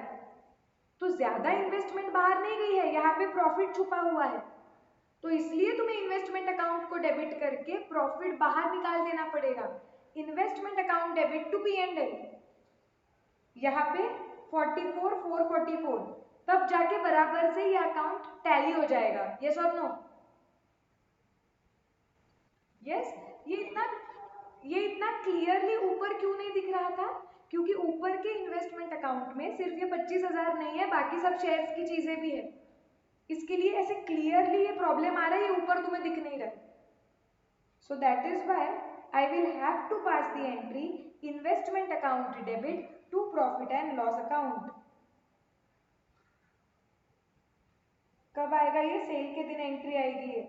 तो ज्यादा इन्वेस्टमेंट बाहर नहीं गई है, यहाँ पे प्रॉफिट छुपा हुआ है, तो इसलिए तुम्हें इन्वेस्टमेंट अकाउंट को डेबिट करके प्रॉफिट बाहर निकाल देना पड़ेगा। Investment account debit to P&L, यहाँ पे 44,444, तब जाके बराबर से ये अकाउंट टैली हो जाएगा। यस और नो? यस। ये इतना क्लियरली ऊपर क्यों नहीं दिख रहा था? क्योंकि ऊपर के इन्वेस्टमेंट अकाउंट में सिर्फ ये 25,000 नहीं है, बाकी सब शेयर्स की चीजें भी है, इसके लिए ऐसे क्लियरली ये प्रॉब्लम आ रहा है, ये ऊपर तुम्हें दिख नहीं रहा। So that is why I will have to pass the entry investment account debit to profit and loss account. कब आएगा ये? सेल के दिन एंट्री आएगी ये,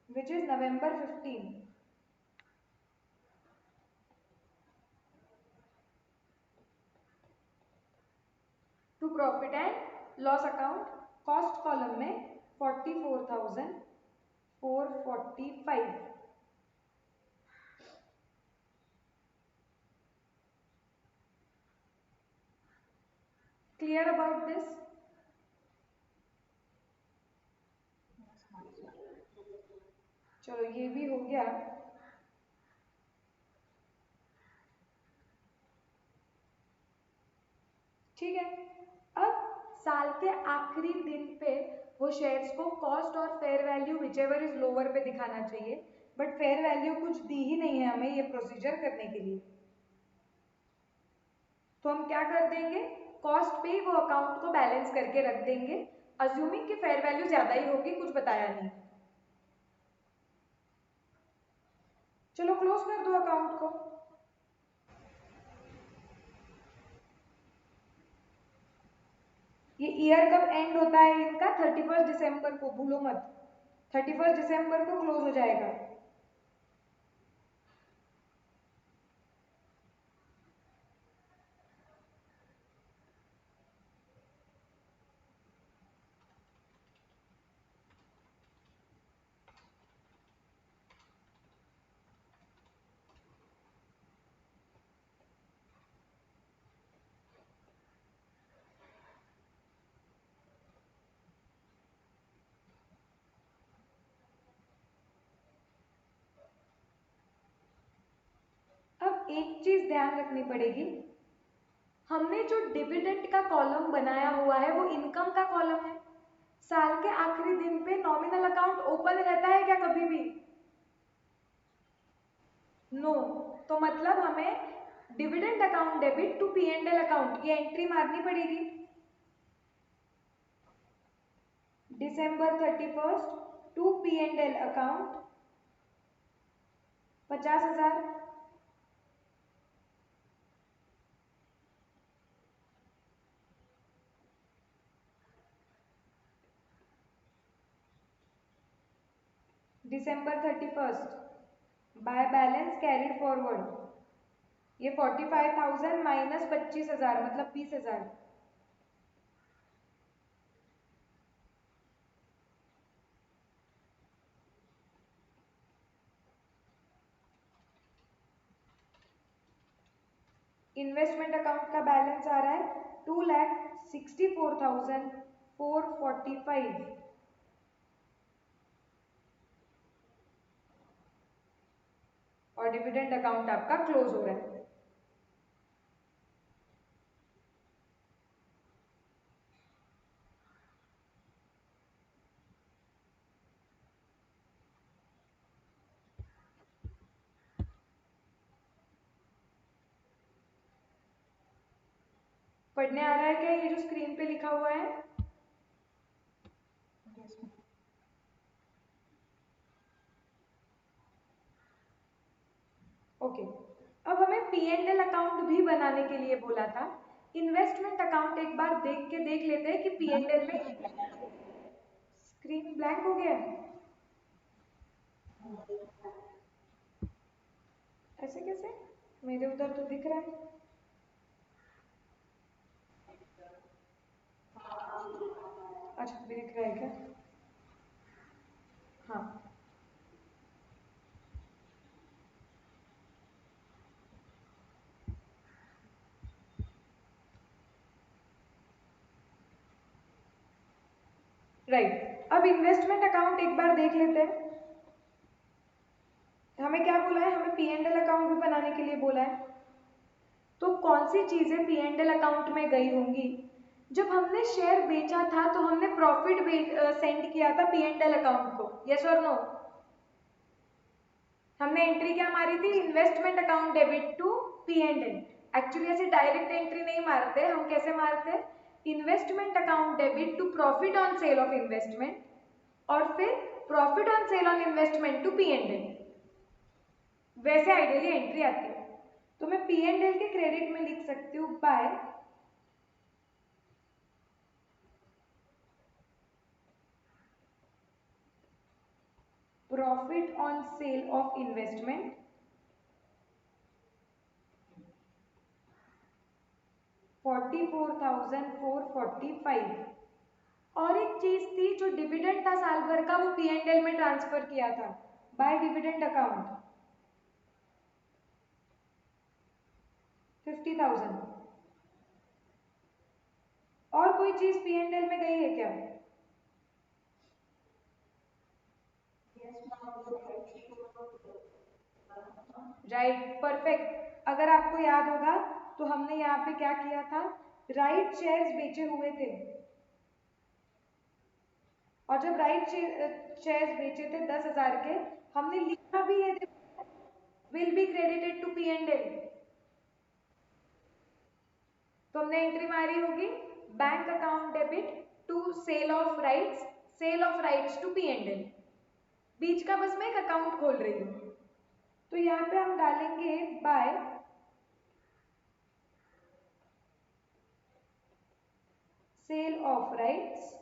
which is November 15। To profit and loss account, cost column में 44,445। Clear about this? चलो ये भी हो गया। ठीक है, अब साल के आखिरी दिन पे वो शेयर्स को कॉस्ट और fair value whichever is lower पे दिखाना चाहिए, बट फेयर वैल्यू कुछ दी ही नहीं है हमें ये प्रोसीजर करने के लिए, तो हम क्या कर देंगे, कॉस्ट पे ही वो अकाउंट को बैलेंस करके रख देंगे, अज्यूमिंग कि फेयर वैल्यू ज्यादा ही होगी, कुछ बताया नहीं। चलो क्लोज कर दो अकाउंट को। ये ईयर कब एंड होता है इनका? 31 दिसंबर को, भूलो मत, 31 दिसंबर को क्लोज हो जाएगा। अब एक चीज ध्यान रखनी पड़ेगी, हमने जो डिविडेंड का कॉलम बनाया हुआ है वो इनकम का कॉलम है। साल के आखिरी दिन पे नॉमिनल अकाउंट ओपन रहता है क्या कभी भी? नो। तो मतलब हमें dividend account debit to P and L account ये एंट्री मारनी पड़ेगी। December 31st to P and L account 50,000। December 31st by balance carried forward ये 45,000 माइनस 25,000 मतलब 20,000। इन्वेस्टमेंट अकाउंट का बैलेंस आ रहा है 2,64,445 और डिविडेंड अकाउंट आपका क्लोज हो रहा है। पढ़ने आ रहा है क्या ये जो स्क्रीन पे लिखा हुआ है? ओके। अब हमें पी एंड एल अकाउंट भी बनाने के लिए बोला था। इन्वेस्टमेंट अकाउंट एक बार देख लेते हैं कि पी एंड एल में स्क्रीन ब्लैंक हो गया है। ऐसे कैसे? मेरे उधर तो दिख रहा है। अच्छा दिख रहा है क्या? हाँ राइट। अब इन्वेस्टमेंट अकाउंट एक बार देख लेते हैं। हमें क्या बोला है? हमें पी एंड एल अकाउंट भी बनाने के लिए बोला है। तो कौन सी चीजें पी एंड एल अकाउंट में गई होंगी? जब हमने शेयर बेचा था तो हमने प्रॉफिट सेंड किया था पी एंड एल अकाउंट को, यस और नो? हमने एंट्री क्या मारी थी? Investment account debit to P and L. Actually ऐसे डायरेक्ट एंट्री नहीं मारते, हम कैसे मारते हैं? Investment account debit to profit on sale of investment और फिर profit on sale on investment to P and L. वैसे आइडियली एंट्री आती है। तो मैं पी एंड एल के क्रेडिट में लिख सकती हूँ by profit on sale of investment 44,445। और एक चीज थी जो डिविडेंड था साल भर का, वो पी एंड एल में ट्रांसफर किया था बाय डिविडेंड अकाउंट 50,000। और कोई चीज पी एंड एल में गई है क्या? Right, perfect. अगर आपको याद होगा तो हमने यहाँ पे क्या किया था? राइट शेयर्स बेचे हुए थे और जब राइट शेयर्स बेचे थे 10,000 के, हमने लिखा भी है will be credited to P and L. तो हमने एंट्री मारी होगी bank account debit to sale of rights, sale of rights to P and L. बीच का बस मैं एक अकाउंट खोल रही हूँ। तो यहाँ पे हम डालेंगे by sale of rights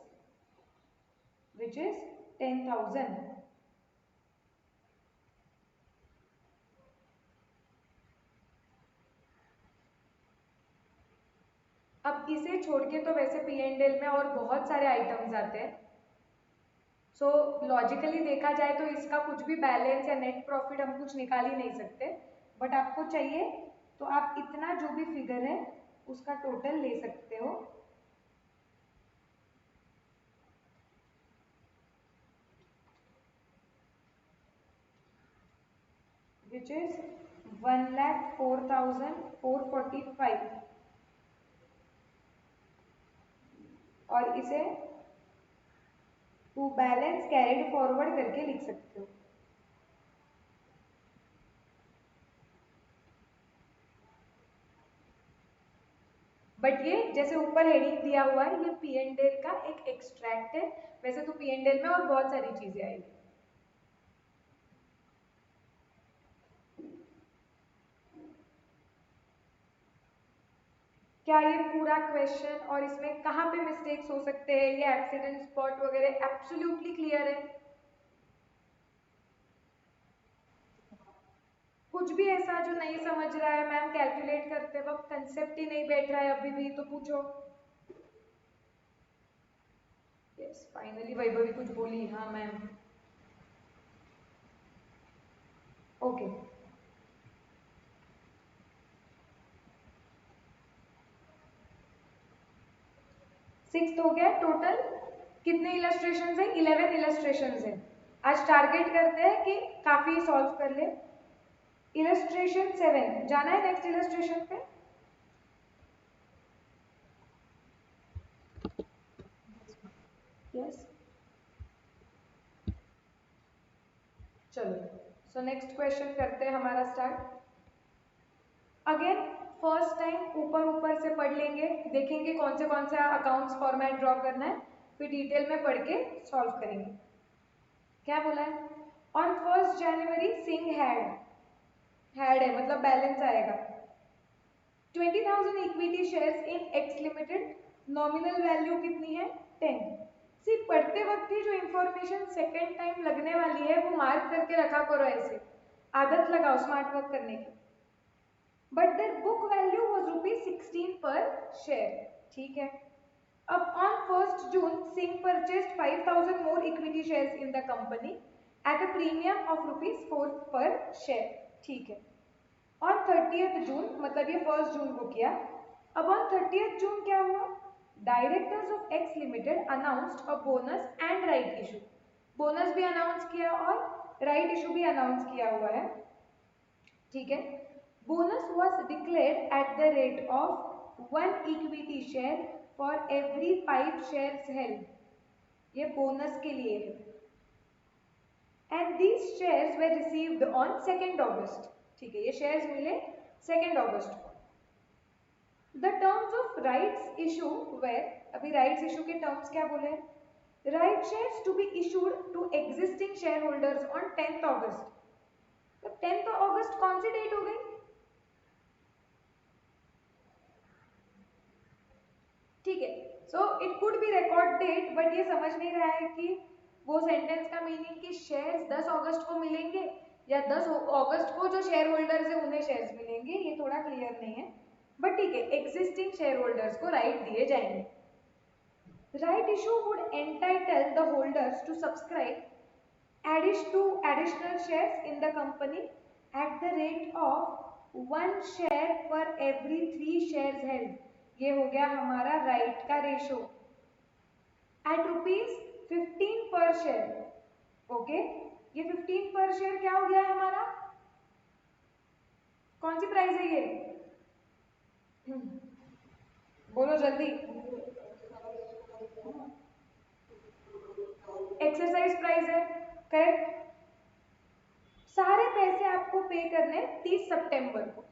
which is 10,000। अब इसे छोड़ के तो वैसे पी एंड एल में और बहुत सारे आइटम्स आते हैं। सो लॉजिकली देखा जाए तो इसका कुछ भी बैलेंस या नेट प्रॉफिट हम कुछ निकाल ही नहीं सकते, बट आपको चाहिए तो आप इतना जो भी फिगर है उसका टोटल ले सकते हो। which is 1,04,445 और इसे टू बैलेंस कैरिड फॉरवर्ड करके लिख सकते हो। बट ये जैसे ऊपर हेडिंग दिया हुआ है, ये पी एंड एल का एक एक्सट्रैक्ट है। वैसे तो पी एंड एल में और बहुत सारी चीजें आएगी। क्या ये पूरा क्वेश्चन और इसमें कहाँ पे मिस्टेक्स हो सकते हैं, ये एक्सीडेंट स्पॉट वगैरह एब्सोल्युटली क्लियर है? कुछ भी ऐसा जो नहीं समझ रहा है मैम, कैलकुलेट करते वक्त कंसेप्ट ही नहीं बैठ रहा है अभी भी, तो पूछो। यस, फाइनली वैभवी कुछ बोली। हाँ मैम, ओके। 6th हो गया। टोटल कितने इलस्ट्रेशन है? 11 इलस्ट्रेशन है। आज टारगेट करते हैं कि काफी सॉल्व कर ले। इलस्ट्रेशन 7 जाना है नेक्स्ट इलस्ट्रेशन पे। यस, चलो सो नेक्स्ट क्वेश्चन करते हैं हमारा स्टार्ट। अगेन फर्स्ट टाइम ऊपर ऊपर से पढ़ लेंगे, देखेंगे कौन से अकाउंट्स फॉर्मेट ड्रॉ करना है, फिर डिटेल में पढ़ के सॉल्व करेंगे। क्या बोला है? On 1st January Singh had है मतलब बैलेंस आएगा 20,000 equity shares in X limited. Nominal value कितनी है? 10। सी पढ़ते वक्त ही जो इंफॉर्मेशन सेकेंड टाइम लगने वाली है वो मार्क करके रखा करो, ऐसे आदत लगाओ स्मार्ट वर्क करने की। But their book value was ₹16 per share, ठीक है। अब on 1st June Singh purchased 5,000 more equity shares in the company at a premium of ₹4 per share, ठीक है। on 30th June मतलब ये 1st June को किया। अब on 30th June क्या हुआ? Directors of X limited announced a bonus and right issue. Bonus भी अनाउंस किया और राइट इशू भी अनाउंस किया हुआ है, ठीक है। Bonus was declared at the rate of 1 equity share for every 5 shares held, ये बोनस के लिए है। and these shares were received on 2nd August, ठीक है, ये शेयर्स मिले 2nd August को। the terms of rights issue were, अभी राइट्स इशू के टर्म्स क्या बोले? Right shares to be issued to existing share holders on 10th August। तो 10th August कौन सी डेट हो गई? ठीक है, so it could be record date, but ये समझ नहीं रहा है कि वो सेंटेंस का मीनिंग कि शेयर्स 10 अगस्त को मिलेंगे या 10 अगस्त को जो शेयर होल्डर्स है उन्हें शेयर्स मिलेंगे, ये थोड़ा क्लियर नहीं है। बट ठीक है, एग्जिस्टिंग शेयर होल्डर्स को राइट दिए जाएंगे। Right issue would entitle the holders to subscribe additional shares in the company at the rate of 1 share per every 3 shares held, ये हो गया हमारा राइट का रेशो एट ₹15 पर शेयर। ओके, ये 15 पर शेयर क्या हो गया है हमारा? कौन सी प्राइस है ये? बोलो जल्दी। एक्सरसाइज प्राइस है, करेक्ट। सारे पैसे आपको पे करने 30 सितंबर को।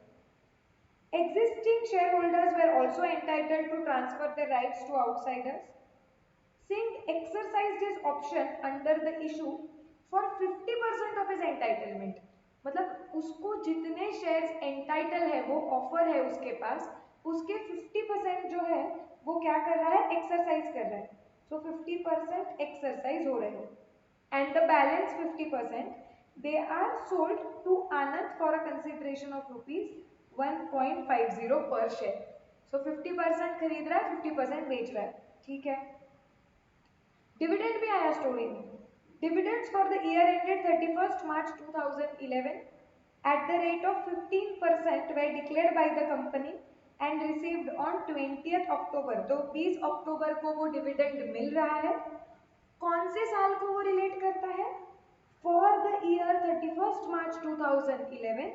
Existing shareholders were also entitled to transfer their rights to outsiders. Singh exercised his option under the issue for 50% of his entitlement. मतलब उसको जितने शेयर्स एंटाइटल है, वो ऑफर है उसके पास, उसके 50% जो है वो क्या कर रहा है? एक्सरसाइज कर रहा है। सो 50% एक्सरसाइज हो रहे हैं and the balance 50% they are sold to Anand for a consideration of ₹1.50 per share. So 50% खरीद रहा है, 50% बेच रहा है, ठीक है। डिविडेंड भी आया स्टोरी में। Dividends for the year ended 31st March 2011 at the rate of 15% were declared by the company and received on 20th October। तो 20 अक्टूबर को वो डिविडेंड मिल रहा है। कौन से साल को वो रिलेट करता है? For the year 31st March 2011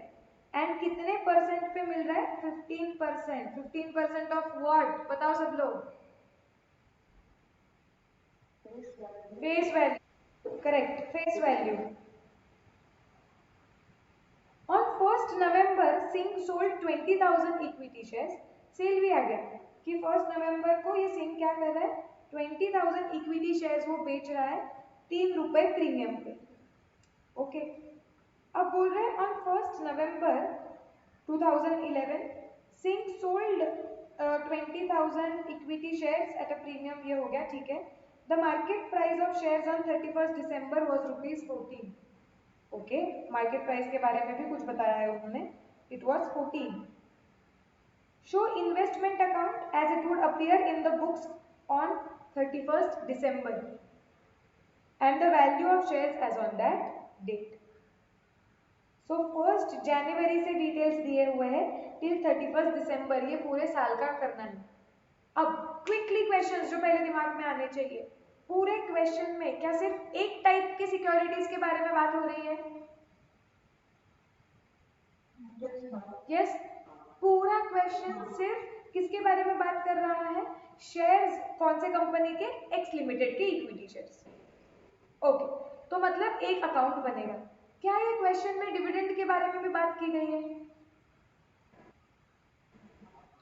and कितने परसेंट पे मिल रहा है? 15%। 15% ऑफ व्हाट बताओ सब लोग? Face value, correct, face value. On 1st November, Singh sold 20,000 equity shares. Sale भी आ गया कि 1st नवंबर को ये सिंह क्या कर रहा है, 20,000 इक्विटी शेयर्स वो बेच रहा है ₹3 प्रीमियम पे। ओके, अब बोल रहे हैं on 1st November 2011 Singh sold 20,000 equity shares at a premium, ये हो गया, ठीक है। The market price of shares on 31st December was ₹14। Okay, market price के बारे में भी कुछ बताया है उन्होंने, it was 14। Show investment account as it would appear in the books on 31st December and the value of shares as on that date. So 1st January से details दिए हुए हैं टिल 31st December, ये पूरे साल का करना है। अब क्विकली क्वेश्चंस जो पहले दिमाग में आने चाहिए, पूरे क्वेश्चन में क्या सिर्फ एक टाइप के सिक्योरिटीज के बारे में बात हो रही है? यस, पूरा क्वेश्चन सिर्फ किसके बारे में बात कर रहा है? शेयर्स, कौन से कंपनी के? एक्स लिमिटेड के इक्विटी शेयर्स। ओके, तो मतलब एक अकाउंट बनेगा। क्या ये क्वेश्चन में डिविडेंड के बारे में भी बात की गई है?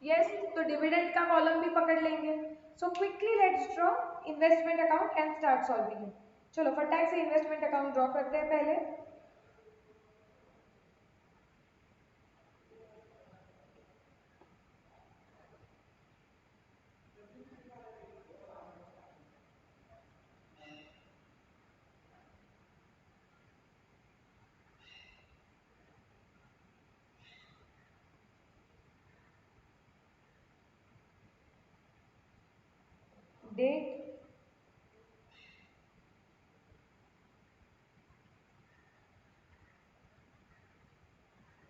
यस, तो डिविडेंड का कॉलम भी पकड़ लेंगे। So quickly let's draw investment account and start solving it. चलो फटाक से इन्वेस्टमेंट अकाउंट ड्रॉ करते हैं पहले। Date,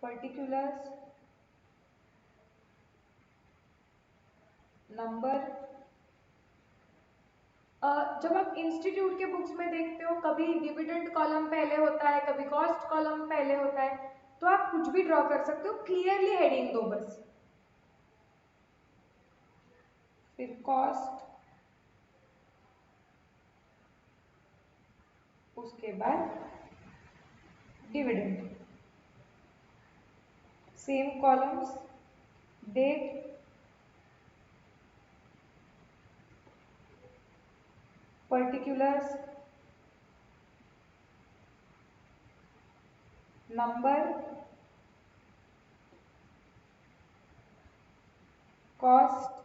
particulars, number. जब आप इंस्टीट्यूट के बुक्स में देखते हो कभी डिविडेंड कॉलम पहले होता है, कभी कॉस्ट कॉलम पहले होता है, तो आप कुछ भी ड्रॉ कर सकते हो, क्लियरली हेडिंग दो बस। फिर कॉस्ट, उसके बाद dividend, same columns, date, particulars, number, cost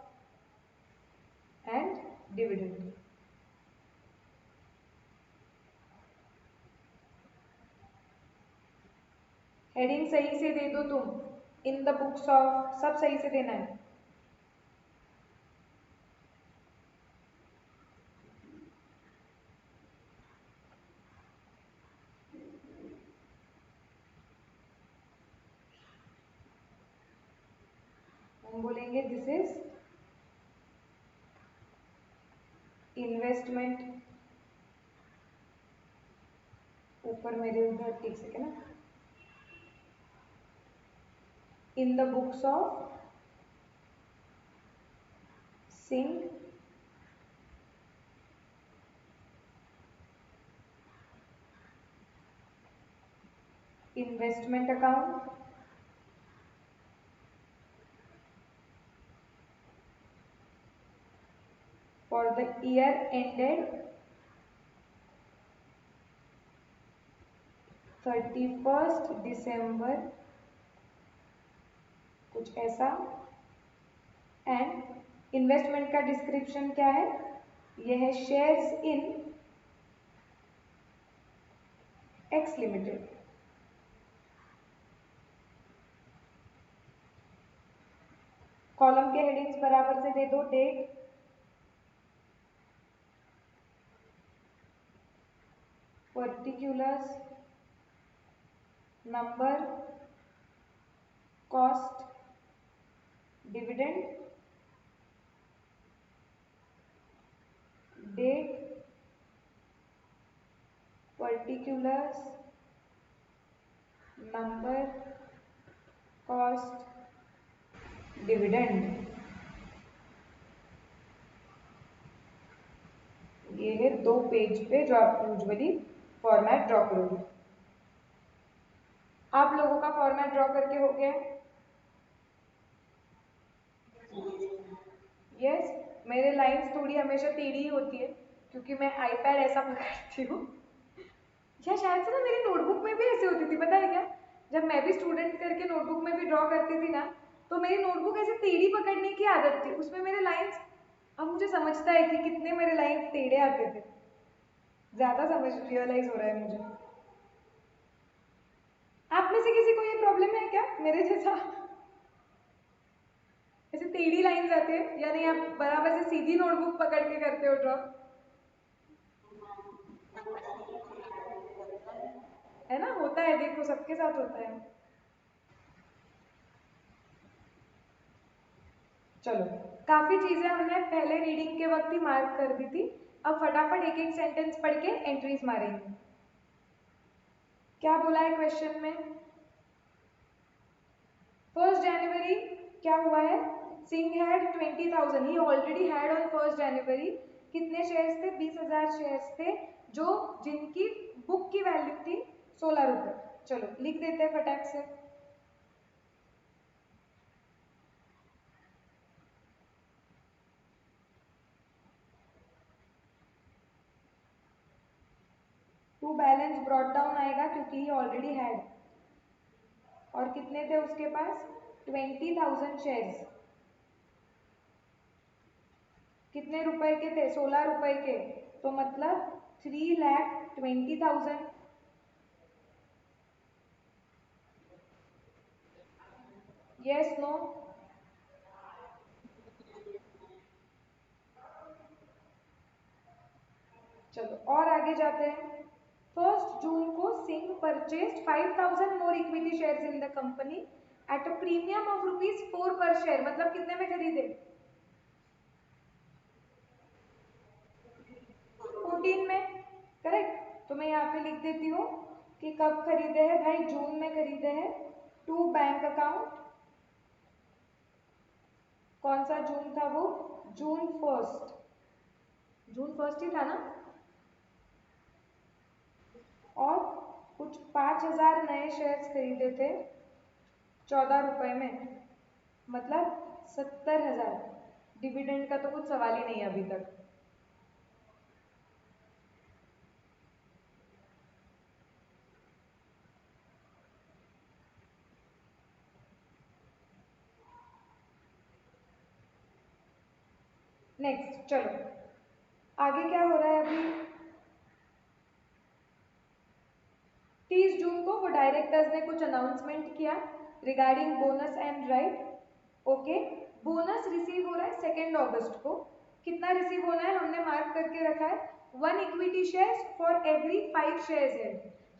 and dividend. Heading सही से दे दो तुम, इन द बुक्स ऑफ, सब सही से देना है। हम बोलेंगे दिस इज इन्वेस्टमेंट, ऊपर मेरे उधर ठीक से ना, इन the books of Singh investment account for the year ended 31st December, कुछ ऐसा। एंड इन्वेस्टमेंट का डिस्क्रिप्शन क्या है? यह है shares in X limited. Column के हेडिंग्स बराबर से दे दो, date, particulars, number, cost, dividend, date, particulars, number, cost, dividend. ये है 2 पेज पे जो आप यूजुअली फॉर्मेट ड्रॉ करोगे। आप लोगों का फॉर्मेट ड्रॉ करके हो गया है? यस, मेरे लाइंस थोड़ी हमेशा टेढ़ी ही होती है क्योंकि मैं आईपैड ऐसा पकड़ती हूँ। या शायद से ना मेरी नोटबुक में भी ऐसे होती थी, पता है क्या? जब मैं भी स्टूडेंट करके नोटबुक में भी ड्रॉ करती थी ना, तो मेरी नोटबुक ऐसे टेढ़ी पकड़ने की आदत थी, उसमें मेरे लाइंस, अब मुझे समझता है कि कितने मेरे लाइंस टेढ़े आते थे। ज्यादा समझ रियलाइज हो रहा है मुझे। आप में से किसी को ये प्रॉब्लम है क्या मेरे जैसा? ऐसे टेढ़ी लाइंस आते हैं, या नहीं आप बराबर से सीधी नोटबुक पकड़ के करते हो ड्रॉ? है ना, होता है, देखो सबके साथ होता है। चलो, काफी चीजें हमने पहले रीडिंग के वक्त ही मार्क कर दी थी। अब फटाफट एक एक सेंटेंस पढ़ के एंट्रीज मारेंगे। क्या बोला है क्वेश्चन में? 1 जनवरी क्या हुआ है? Singh had 20,000, he already had on 1 जनवरी कितने शेयर्स थे? 20,000 शेयर्स थे, जो जिनकी बुक की वैल्यू थी 16 रुपए। चलो लिख देते हैं फटाक से। टू बैलेंस ब्रॉट डाउन आएगा क्योंकि ही ऑलरेडी हैड, और कितने थे उसके पास? 20,000 शेयर्स। कितने रुपए के थे? 16 रुपए के, तो मतलब 3,20,000। Yes no? चलो और आगे जाते हैं। 1 जून को Singh purchased 5,000 more equity shares in the company at a premium of ₹4 per share, मतलब कितने में खरीदे? 14 में, करेक्ट। तो मैं यहाँ पे लिख देती हूँ कि कब खरीदे हैं भाई? जून में खरीदे हैं। टू बैंक अकाउंट, कौन सा जून था वो? जून 1, जून 1 ही था ना? और कुछ 5,000 नए शेयर्स खरीदे थे 14 रुपए में, मतलब 70,000। डिविडेंड का तो कुछ सवाल ही नहीं है अभी तक। नेक्स्ट चलो, आगे क्या हो रहा है अभी? 30 जून को वो डायरेक्टर्स ने कुछ अनाउंसमेंट किया regarding bonus and right. Okay, bonus receive हो रहा है 2 अगस्त को। कितना रिसीव होना है हमने मार्क करके रखा है? 1 equity shares for every 5 shares है।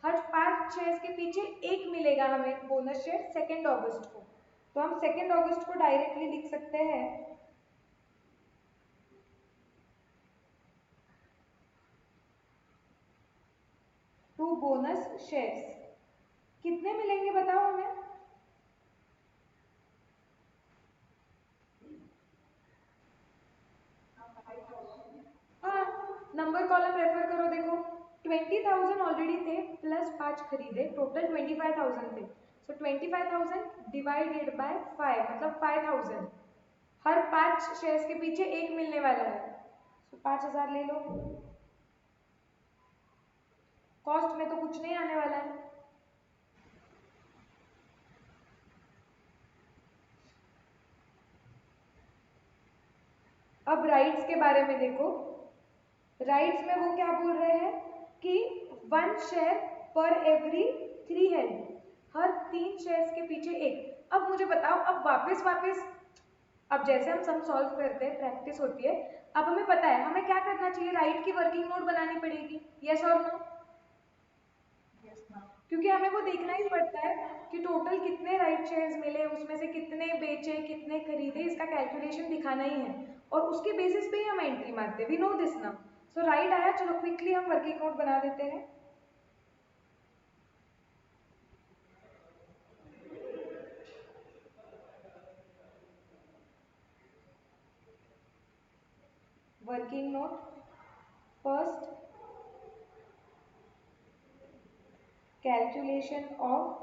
हर 5 शेयर्स के पीछे एक मिलेगा हमें बोनस शेयर 2 अगस्त को। तो हम 2 अगस्त को डायरेक्टली लिख सकते हैं टू बोनस शेयर्स। कितने मिलेंगे बताओ हमें? हाँ, नंबर कॉलम रेफर करो, देखो 20,000 ऑलरेडी थे, प्लस 5 खरीदे, टोटल 25,000 थे। सो 25,000 डिवाइडेड बाय 5, मतलब 5,000। हर 5 शेयर्स के पीछे एक मिलने वाला है, तो 5,000 ले लो। कॉस्ट में तो कुछ नहीं आने वाला है। अब राइट्स के बारे में देखो। राइट्स में वो क्या बोल रहे हैं कि 1 शेयर पर एवरी 3 हेल्ड, हर 3 शेयर्स के पीछे एक। अब मुझे बताओ, अब वापस वापस, अब जैसे हम सम सॉल्व करते हैं, प्रैक्टिस होती है, अब हमें पता है हमें क्या करना चाहिए, राइट की वर्किंग नोट बनानी पड़ेगी। यस और नो? क्योंकि हमें वो देखना ही पड़ता है कि टोटल कितने राइट शेयर्स मिले, उसमें से कितने बेचे, कितने खरीदे, इसका कैलकुलेशन दिखाना ही है, और उसके बेसिस पे ही हम एंट्री मारते हैं। We know this now. So right आया, चलो क्विकली हम वर्किंग नोट बना देते हैं। Working note, First, calculation of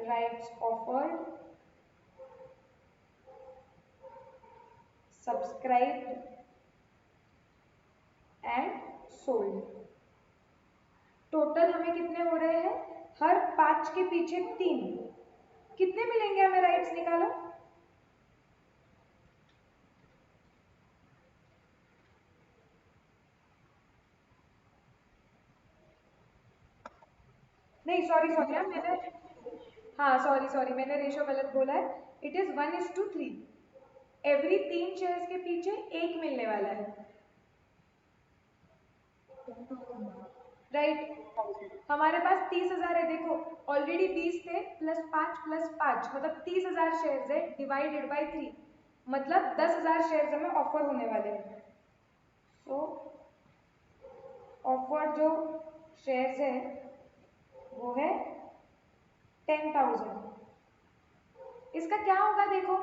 rights offered, subscribed and sold. Total हमें कितने हो रहे हैं? हर 5 के पीछे 3, कितने मिलेंगे हमें राइट्स? निकालो। नहीं सॉरी मैंने, हाँ सॉरी मैंने रेशो गलत बोला है। It is 1:3। एवरी 3 शेयर्स के पीछे 1 मिलने वाला है, राइट? हमारे पास 30,000 है। देखो ऑलरेडी 20 थे, +5 मतलब 30,000 शेयर्स है, डिवाइडेड बाय 3 मतलब 10,000 शेयर्स हमें ऑफर होने वाले हैं। सो ऑफर जो शेयर्स है वो है 10,000। इसका क्या होगा देखो,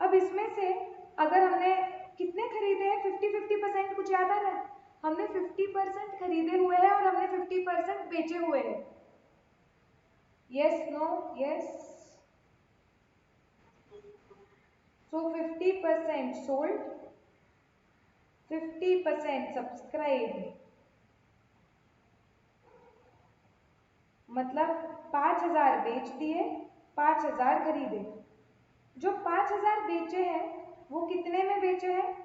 अब इसमें से अगर हमने कितने खरीदे हैं, 50-50%, कुछ याद आ रहा है? हमने 50% खरीदे हुए हैं और हमने 50% बेचे हुए हैं। Yes no yes? So 50% sold, 50% subscribe, मतलब 5,000 बेच दिए, 5,000 खरीदे। जो 5,000 बेचे हैं वो कितने में बेचे हैं?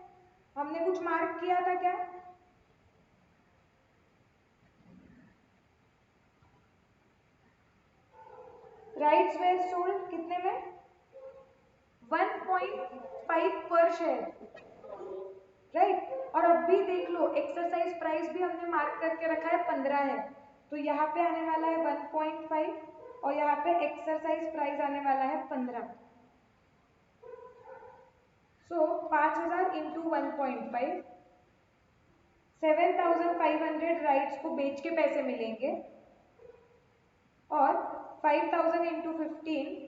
हमने कुछ मार्क किया था क्या? राइट्स वेर सोल्ड कितने में? 1.5 पर शेयर, राइट? और अब भी देख लो, एक्सरसाइज प्राइस भी हमने मार्क करके रखा है 15 है, तो यहाँ पे आने वाला है 1.5 और यहाँ पे एक्सरसाइज प्राइस आने वाला है 15। सो 5,000 इंटू 1.5, 7,500 राइट्स को बेच के पैसे मिलेंगे, और 5,000 इंटू 15,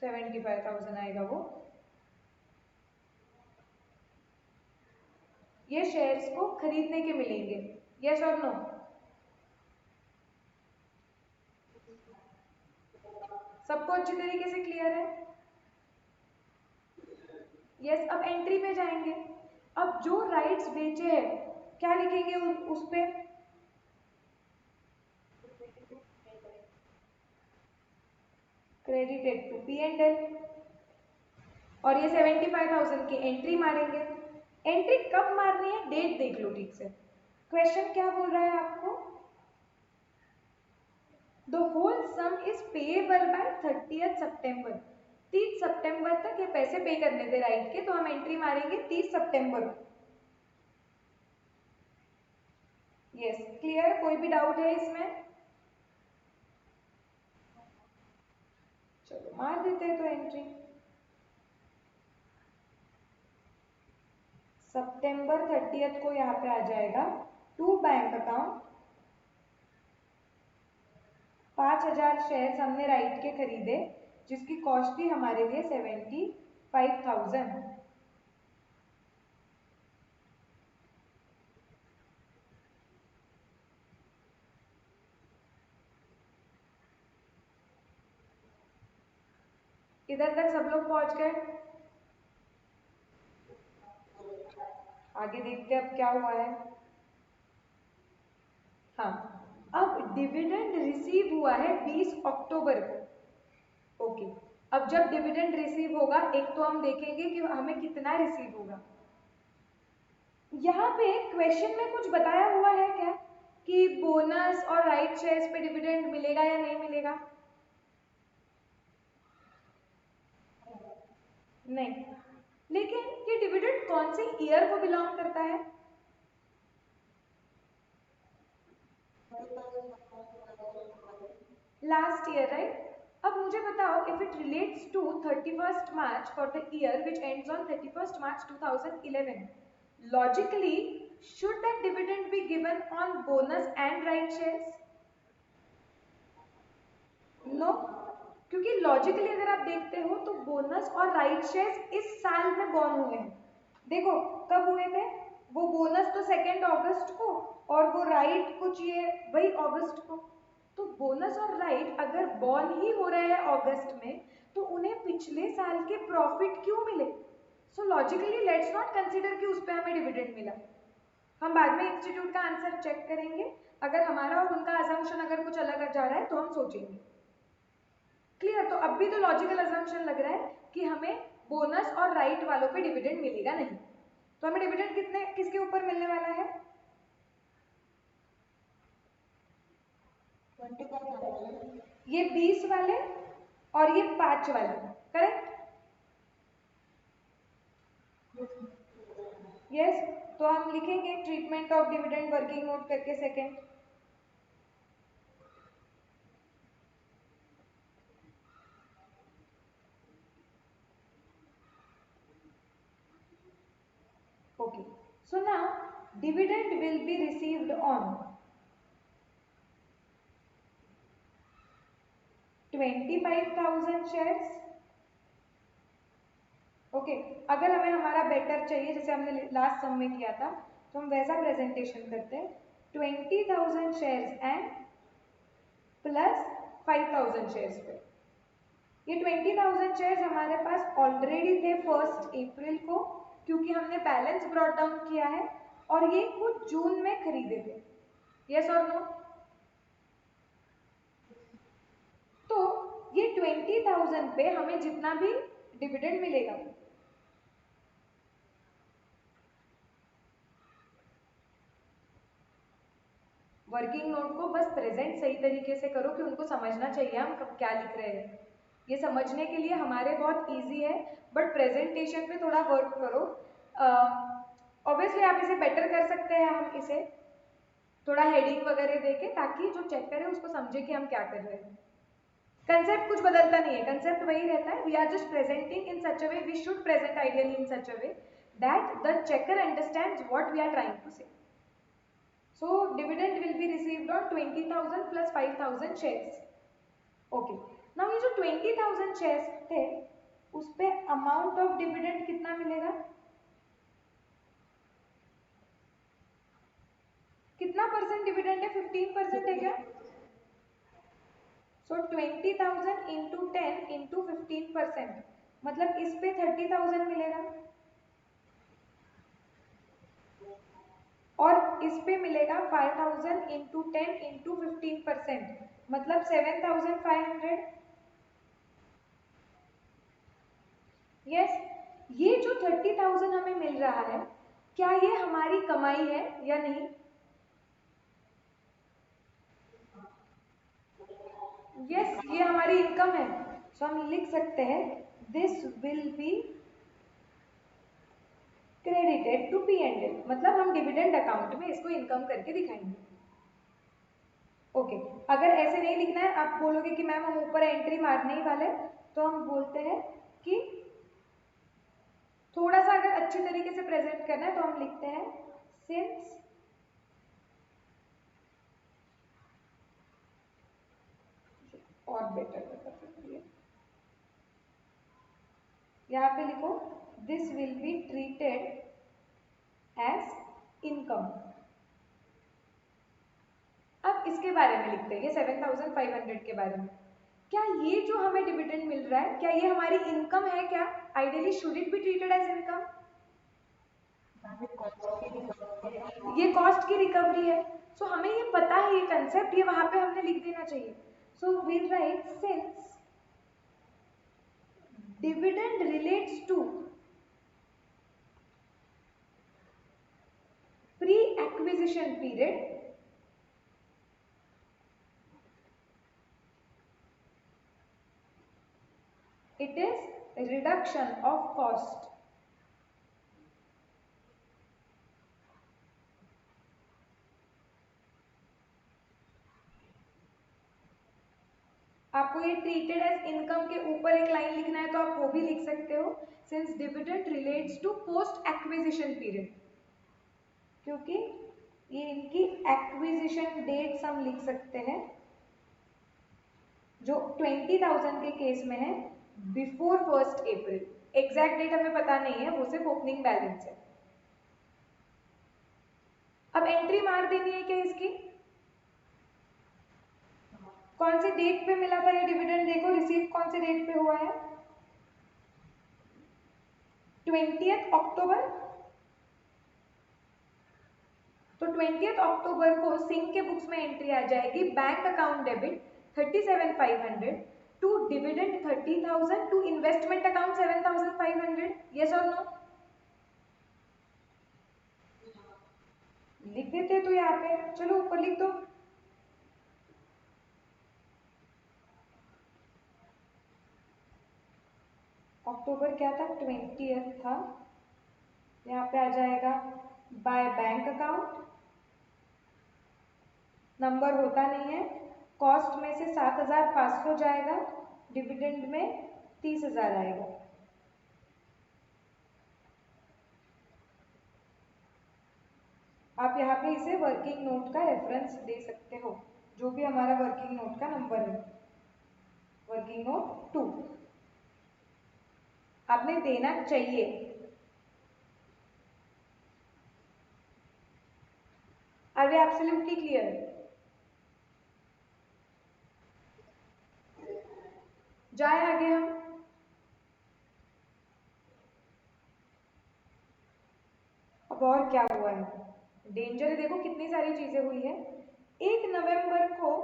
75,000 आएगा वो। ये शेयर्स को खरीदने के मिलेंगे। यस और नो? सबको अच्छी तरीके से क्लियर है? यस। अब एंट्री पे जाएंगे। अब जो राइट्स बेचे हैं क्या लिखेंगे उस पे? Credited to P&L। और ये 75,000 की एंट्री मारेंगे। एंट्री कब मारनी है, डेट देख लो ठीक से। क्वेश्चन क्या बोल रहा है आपको? The whole sum is payable by 30th September. 30 सितंबर तक ये पैसे पे करने थे राइट के, तो हम एंट्री मारेंगे 30 सितंबर। Yes clear? कोई भी डाउट है इसमें? चलो मार देते हैं तो एंट्री। सितंबर 30th को यहाँ पे आ जाएगा टू बैंक अकाउंट। 5,000 शेयर्स हमने राइट के खरीदे, जिसकी कॉस्ट थी हमारे लिए 75,000। इधर तक सब लोग पहुंच गए? आगे देखते हैं अब क्या हुआ है। हाँ, अब डिविडेंड रिसीव हुआ है 20 अक्टूबर को। ओके, अब जब डिविडेंड रिसीव होगा, एक तो हम देखेंगे कि हमें कितना रिसीव होगा। यहाँ पे क्वेश्चन में कुछ बताया हुआ है क्या कि बोनस और राइट शेयर्स पे डिविडेंड मिलेगा या नहीं मिलेगा? नहीं। लेकिन ये डिविडेंड कौन सी ईयर को बिलोंग करता है? Last year, right? अब मुझे बताओ, if it relates to 31st March for the year which ends on 31st March 2011, logically should that dividend be given on bonus and right shares? No. क्योंकि logically अगर आप देखते हो तो बोनस और राइट शेयर्स इस साल में बॉर्न हुए हैं। देखो कब हुए थे, वो बोनस तो 2 अगस्त को और वो राइट कुछ ये वही अगस्त को। तो बोनस और राइट अगर बॉर्न ही हो रहे हैं अगस्त में तो उन्हें पिछले साल के प्रॉफिट क्यों मिले? So logically let's not consider कि उस पर हमें डिविडेंड मिला। हम बाद में इंस्टीट्यूट का आंसर चेक करेंगे, अगर हमारा और उनका अजम्पशन अगर कुछ अलग जा रहा है तो हम सोचेंगे। क्लियर? तो अब भी तो लॉजिकल अजम्पशन लग रहा है कि हमें बोनस और राइट वालों पे डिविडेंड मिलेगा नहीं। तो हमें डिविडेंड कितने किसके ऊपर मिलने वाला है? 25,000। ये 20 वाले और ये 5 वाले, करेक्ट? यस। तो हम लिखेंगे treatment of dividend working note करके second. Okay, so now dividend will be received on 25,000 shares. Okay, अगर हमें हमारा बेटर चाहिए जैसे हमने लास्ट सम में किया था तो हम वैसा प्रेजेंटेशन करते हैं 20,000 शेयर्स एंड प्लस 5,000 शेयर्स पे। ये 20,000 शेयर्स हमारे पास ऑलरेडी थे 1 अप्रैल को क्योंकि हमने बैलेंस ब्रॉट डाउन किया है और ये कुछ जून में खरीदे थे। यस और नो? तो ये 20,000 पे हमें जितना भी डिविडेंड मिलेगा वर्किंग नोट को बस प्रेजेंट सही तरीके से करो कि उनको समझना चाहिए हम क्या लिख रहे हैं। ये समझने के लिए हमारे बहुत इजी है, बट प्रेजेंटेशन पे थोड़ा वर्क करो। ऑब्वियसली आप इसे बेटर कर सकते हैं, हम इसे थोड़ा हेडिंग वगैरह देके ताकि जो चेक करे उसको समझे कि हम क्या कर रहे हैं। कंसेप्ट कुछ बदलता नहीं है, कंसेप्ट वही रहता है। We are just presenting in such a way, we should present ideally in such a way that the checker understands what we are trying to say. So dividend will be received on 20,000 plus 5,000 shares. Okay. Now ये जो 20,000 shares थे उस पे amount of dividend कितना मिलेगा? कितना percent dividend है? 15% है क्या? So 20,000 into 10 into 15%, मतलब इस पे 30,000 मिलेगा और इस पे मिलेगा 5,000 into 10 into 15%, मतलब 7,500। यस। ये जो 30,000 हमें मिल रहा है क्या ये हमारी कमाई है या नहीं? यस, ये हमारी इनकम है। सो हम लिख सकते हैं this will be credited to P&L, मतलब हम डिविडेंड अकाउंट में इसको इनकम करके दिखाएंगे। ओके, अगर ऐसे नहीं लिखना है, आप बोलोगे कि मैम हम ऊपर एंट्री मारने ही वाले, तो हम बोलते हैं कि थोड़ा सा अगर अच्छे तरीके से प्रेजेंट करना है तो हम लिखते हैं सिंस और बेटर बता सकती है, यहाँ पे लिखो this will be treated as income. अब इसके बारे में लिखते हैं, ये 7,500 के बारे में। क्या ये जो हमें डिविडेंड मिल रहा है क्या ये हमारी इनकम है? क्या ideally should it be treated as income? ये कॉस्ट की रिकवरी है। सो हमें ये पता है, ये कंसेप्ट ये वहां पे हमने लिख देना चाहिए। So we'll write since dividend relates to pre-acquisition period, it is reduction of cost. आपको ये ट्रीटेड एज इनकम के ऊपर एक लाइन लिखना है तो आप वो भी लिख सकते हो, since dividend relates to post acquisition period, क्योंकि ये इनकी एक्विजिशन डेट्स हम लिख सकते हैं जो 20,000 के केस में है बिफोर 1 अप्रैल। एग्जैक्ट डेट हमें पता नहीं है, वो सिर्फ ओपनिंग बैलेंस है। अब एंट्री मार देनी है क्या इसकी? कौन सी डेट पे मिला था ये डिविडेंड? देखो रिसीव कौन से डेट पे हुआ है, 20 अक्टूबर। तो 20 अक्टूबर को सिंह के बुक्स में एंट्री आ जाएगी, bank account debit 37,500 to dividend 30,000 to investment account 7,500। Yes और नो? लिख देते तो यहाँ पे, चलो ऊपर लिख दो। अक्टूबर क्या था, 20 था। यहाँ पे आ जाएगा बाय बैंक अकाउंट, नंबर होता नहीं है, कॉस्ट में से 7,500 जाएगा, डिविडेंड में 30,000 आएगा। आप यहाँ पे इसे वर्किंग नोट का रेफरेंस दे सकते हो, जो भी हमारा वर्किंग नोट का नंबर है, वर्किंग नोट 2 आपने देना चाहिए। Are we absolutely clear? जाए आगे हम। अब और क्या हुआ है, डेंजर है, देखो कितनी सारी चीजें हुई है। 1 नवंबर को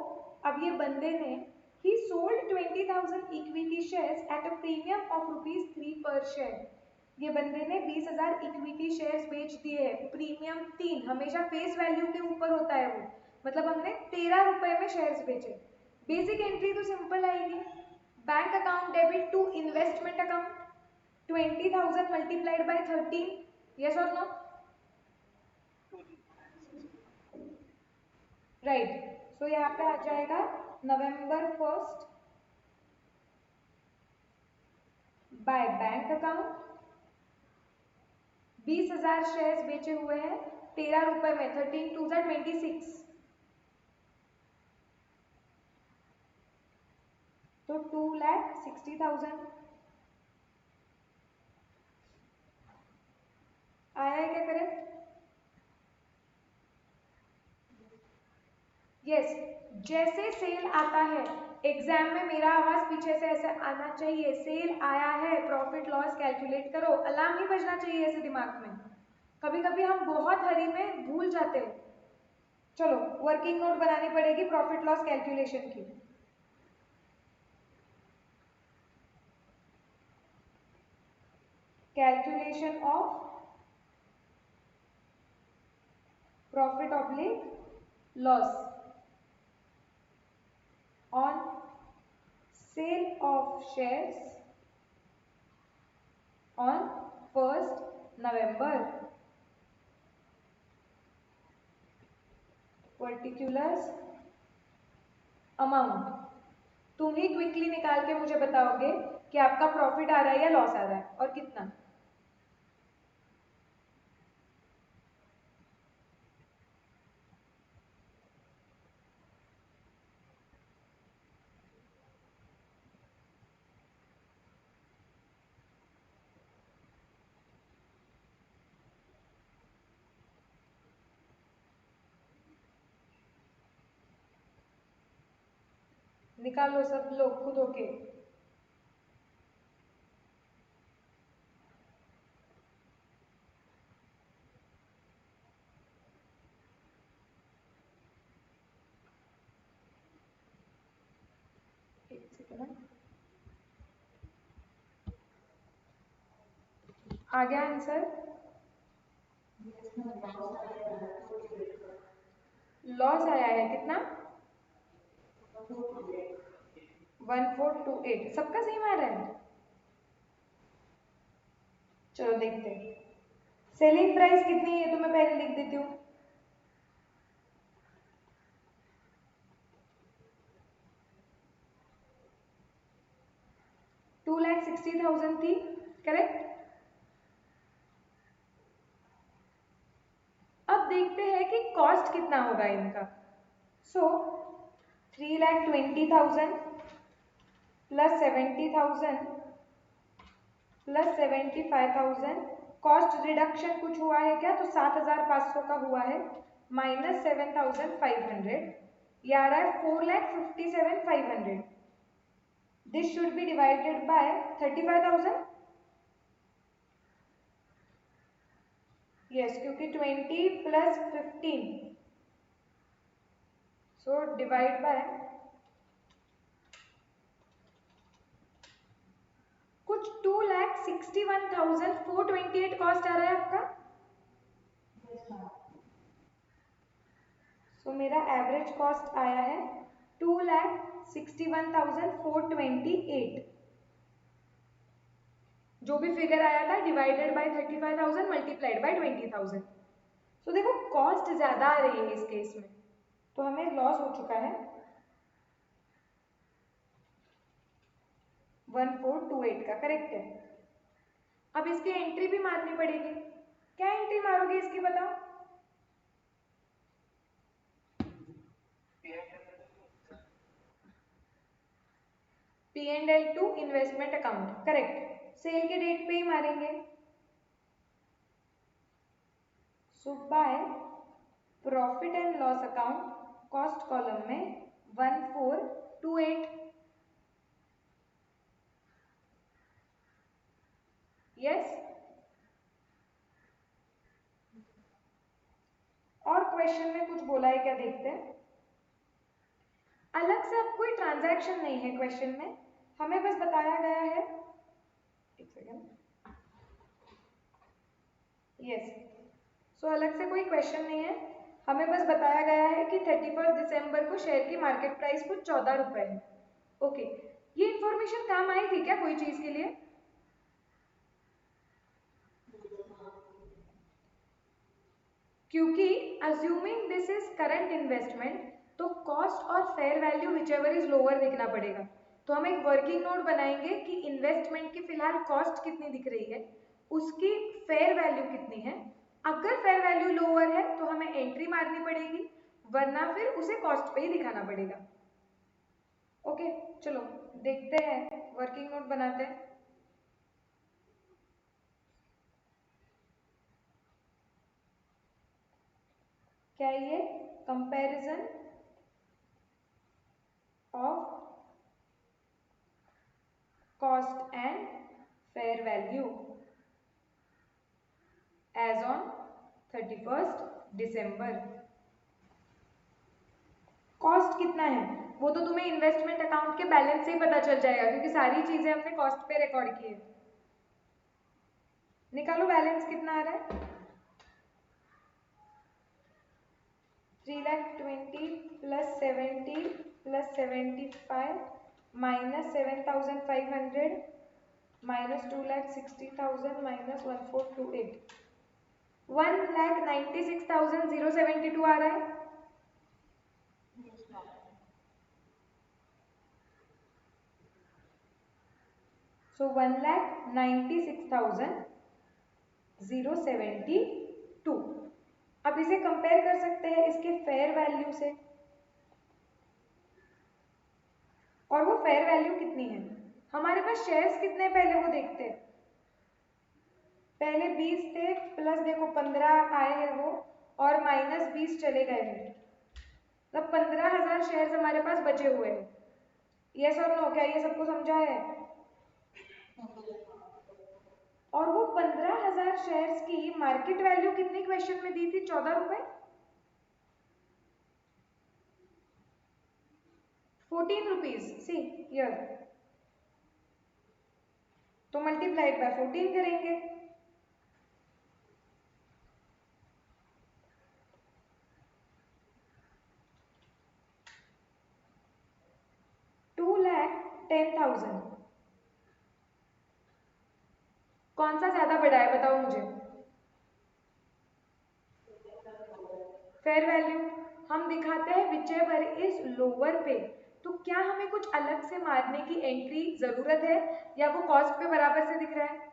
अब ये बंदे ने ही sold 20,000 equity shares at a premium of ₹3 पर शेयर। ये बंदे ने 20,000 इक्विटी शेयर्स बेच दिए हैं, प्रीमियम 3, हमेशा फेस वैल्यू के ऊपर होता है वो, मतलब हमने 13 रुपए में शेयर्स बेचे। बेसिक एंट्री तो सिंपल आएगी, bank account debit to investment account 20,000 multiplied by 13। Yes और नो? राइट, सो यहाँ पे आ जाएगा November 1 by bank account, 20,000 shares बेचे हुए हैं 13 रुपए में, 13 2 26, तो 2,60,000 आया है क्या करेक्ट? यस, जैसे सेल आता है, एग्जाम में मेरा आवाज पीछे से ऐसे आना चाहिए, सेल आया है, प्रॉफिट लॉस कैलकुलेट करो, अलार्म नहीं बजना चाहिए ऐसे दिमाग में। कभी कभी हम बहुत हरी में भूल जाते हैं। चलो वर्किंग नोट बनानी पड़ेगी प्रॉफिट लॉस कैलकुलेशन की। Calculation of profit oblique loss on sale of shares on 1 November, particular amount. तुम ही क्विकली निकाल के मुझे बताओगे कि आपका प्रॉफिट आ रहा है या लॉस आ रहा है और कितना। निकालो सब लोग खुद होके। एक सेकंड, आ गया आंसर? लॉस आया है कितना? 1428, सबका सेम आ रहा है? चलो देखते हैं, सेलिंग प्राइस कितनी है तो मैं पहले लिख देती हूँ। $2,60,000 थी, करेक्ट? अब देखते हैं कि कॉस्ट कितना होगा इनका। सो 3,20,000 प्लस 70,000 प्लस 75,000, कॉस्ट रिडक्शन कुछ हुआ है क्या? तो 7,500 का हुआ है, माइनस 7,500, ये आ रहा है 4,57,500. This should be divided by 35,000. Yes, क्योंकि 20 प्लस 15, सो डिवाइड बाय कुछ 2,61,428 कॉस्ट आ रहा है आपका. सो मेरा एवरेज कॉस्ट आया है 2,61,428. जो भी फिगर आया था डिवाइडेड बाय 35,000 मल्टीप्लाइड बाय 20,000. सो देखो कॉस्ट ज्यादा आ रही है इस केस में, तो हमें लॉस हो चुका है 1428 का. करेक्ट है. अब इसकी एंट्री भी मारनी पड़ेगी. क्या एंट्री मारोगे इसकी बताओ? P&L to investment account. Correct. Sale के डेट पे ही मारेंगे. So by profit and loss account, cost column में 1428. यस. और क्वेश्चन में कुछ बोला है क्या, देखते हैं. अलग से अब कोई ट्रांजैक्शन नहीं है क्वेश्चन में, हमें बस बताया गया है, एक सेकेंड. यस. सो अलग से कोई क्वेश्चन नहीं है, हमें बस बताया गया है कि 31 दिसंबर को शेयर की मार्केट प्राइस कुछ 14 रुपए है. ओके. ये इंफॉर्मेशन काम आई थी क्या कोई चीज के लिए? क्योंकि assuming this is current investment, तो कॉस्ट और fair value whichever is lower देखना पड़ेगा. तो हम एक वर्किंग नोट बनाएंगे कि इन्वेस्टमेंट की फिलहाल कॉस्ट कितनी दिख रही है, उसकी फेयर वैल्यू कितनी है. अगर फेयर वैल्यू लोअर है तो हमें एंट्री मारनी पड़ेगी, वरना फिर उसे कॉस्ट पे ही दिखाना पड़ेगा. ओके. चलो देखते हैं, वर्किंग नोट बनाते हैं. क्या ये comparison of cost and fair value as on 31st December. Cost कितना है वो तो तुम्हें इन्वेस्टमेंट अकाउंट के बैलेंस से ही पता चल जाएगा, क्योंकि सारी चीजें हमने कॉस्ट पे रिकॉर्ड की है. निकालो बैलेंस कितना आ रहा है. 3,20,000 plus 70 plus 75 minus 7,500 minus 2,60,000 minus 1428, 1,96,072 आ रहा है. सो 1,96,072. अब इसे कंपेयर कर सकते हैं इसके फेयर वैल्यू से, और वो फेयर वैल्यू कितनी है. हमारे पास शेयर्स कितने पहले वो देखते हैं. पहले 20 थे, प्लस देखो 15 आए हैं वो, और माइनस 20 चले गए हैं, मतलब 15,000 शेयर्स हमारे पास बचे हुए हैं. यस और नो, क्या ये सबको समझा है? और वो 15,000 शेयर्स की मार्केट वैल्यू कितनी क्वेश्चन में दी थी? 14 रुपए. 14 रुपीज. सी हियर, तो मल्टीप्लाइड बाय 14 करेंगे. टू लैख 10,000. कौन सा ज्यादा बड़ा है बताओ मुझे? Fair value. हम दिखाते हैं विच एवर इज लोअर पे. तो क्या हमें कुछ अलग से मारने की एंट्री जरूरत है, या वो कॉस्ट पे बराबर से दिख रहा है?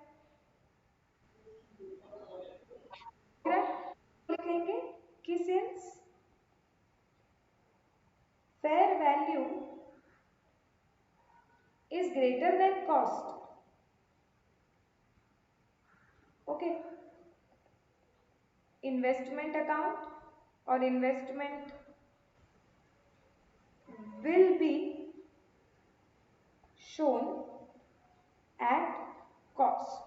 लिखेंगे कि since fair value is greater than cost. Okay, investment account or investment will be shown at cost.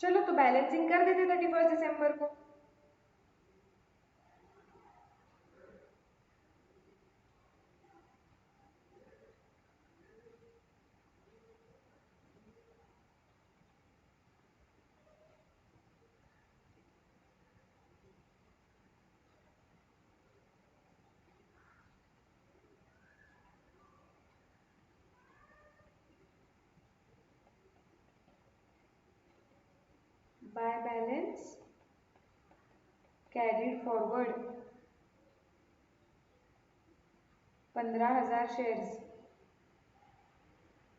चलो तो बैलेंसिंग कर देते 31 दिसंबर को। By balance carried forward 15,000 shares.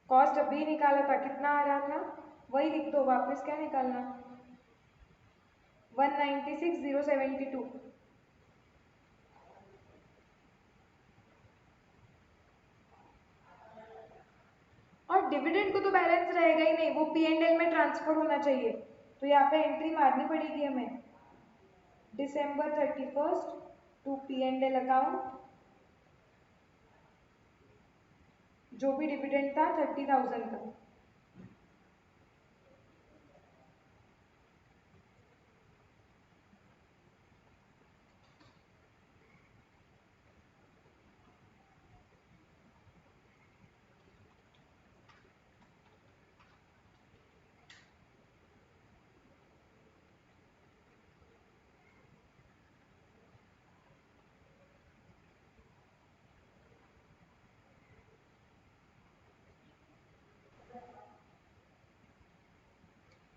Cost अभी निकाला था, कितना आ रहा था वही लिख दो वापस, क्या निकालना 196,072। और डिविडेंड को तो बैलेंस रहेगा ही नहीं, वो P&L में ट्रांसफर होना चाहिए, तो यहाँ पे एंट्री मारनी पड़ेगी हमें December 31 टू P&L अकाउंट, जो भी डिविडेंड था 30,000 का।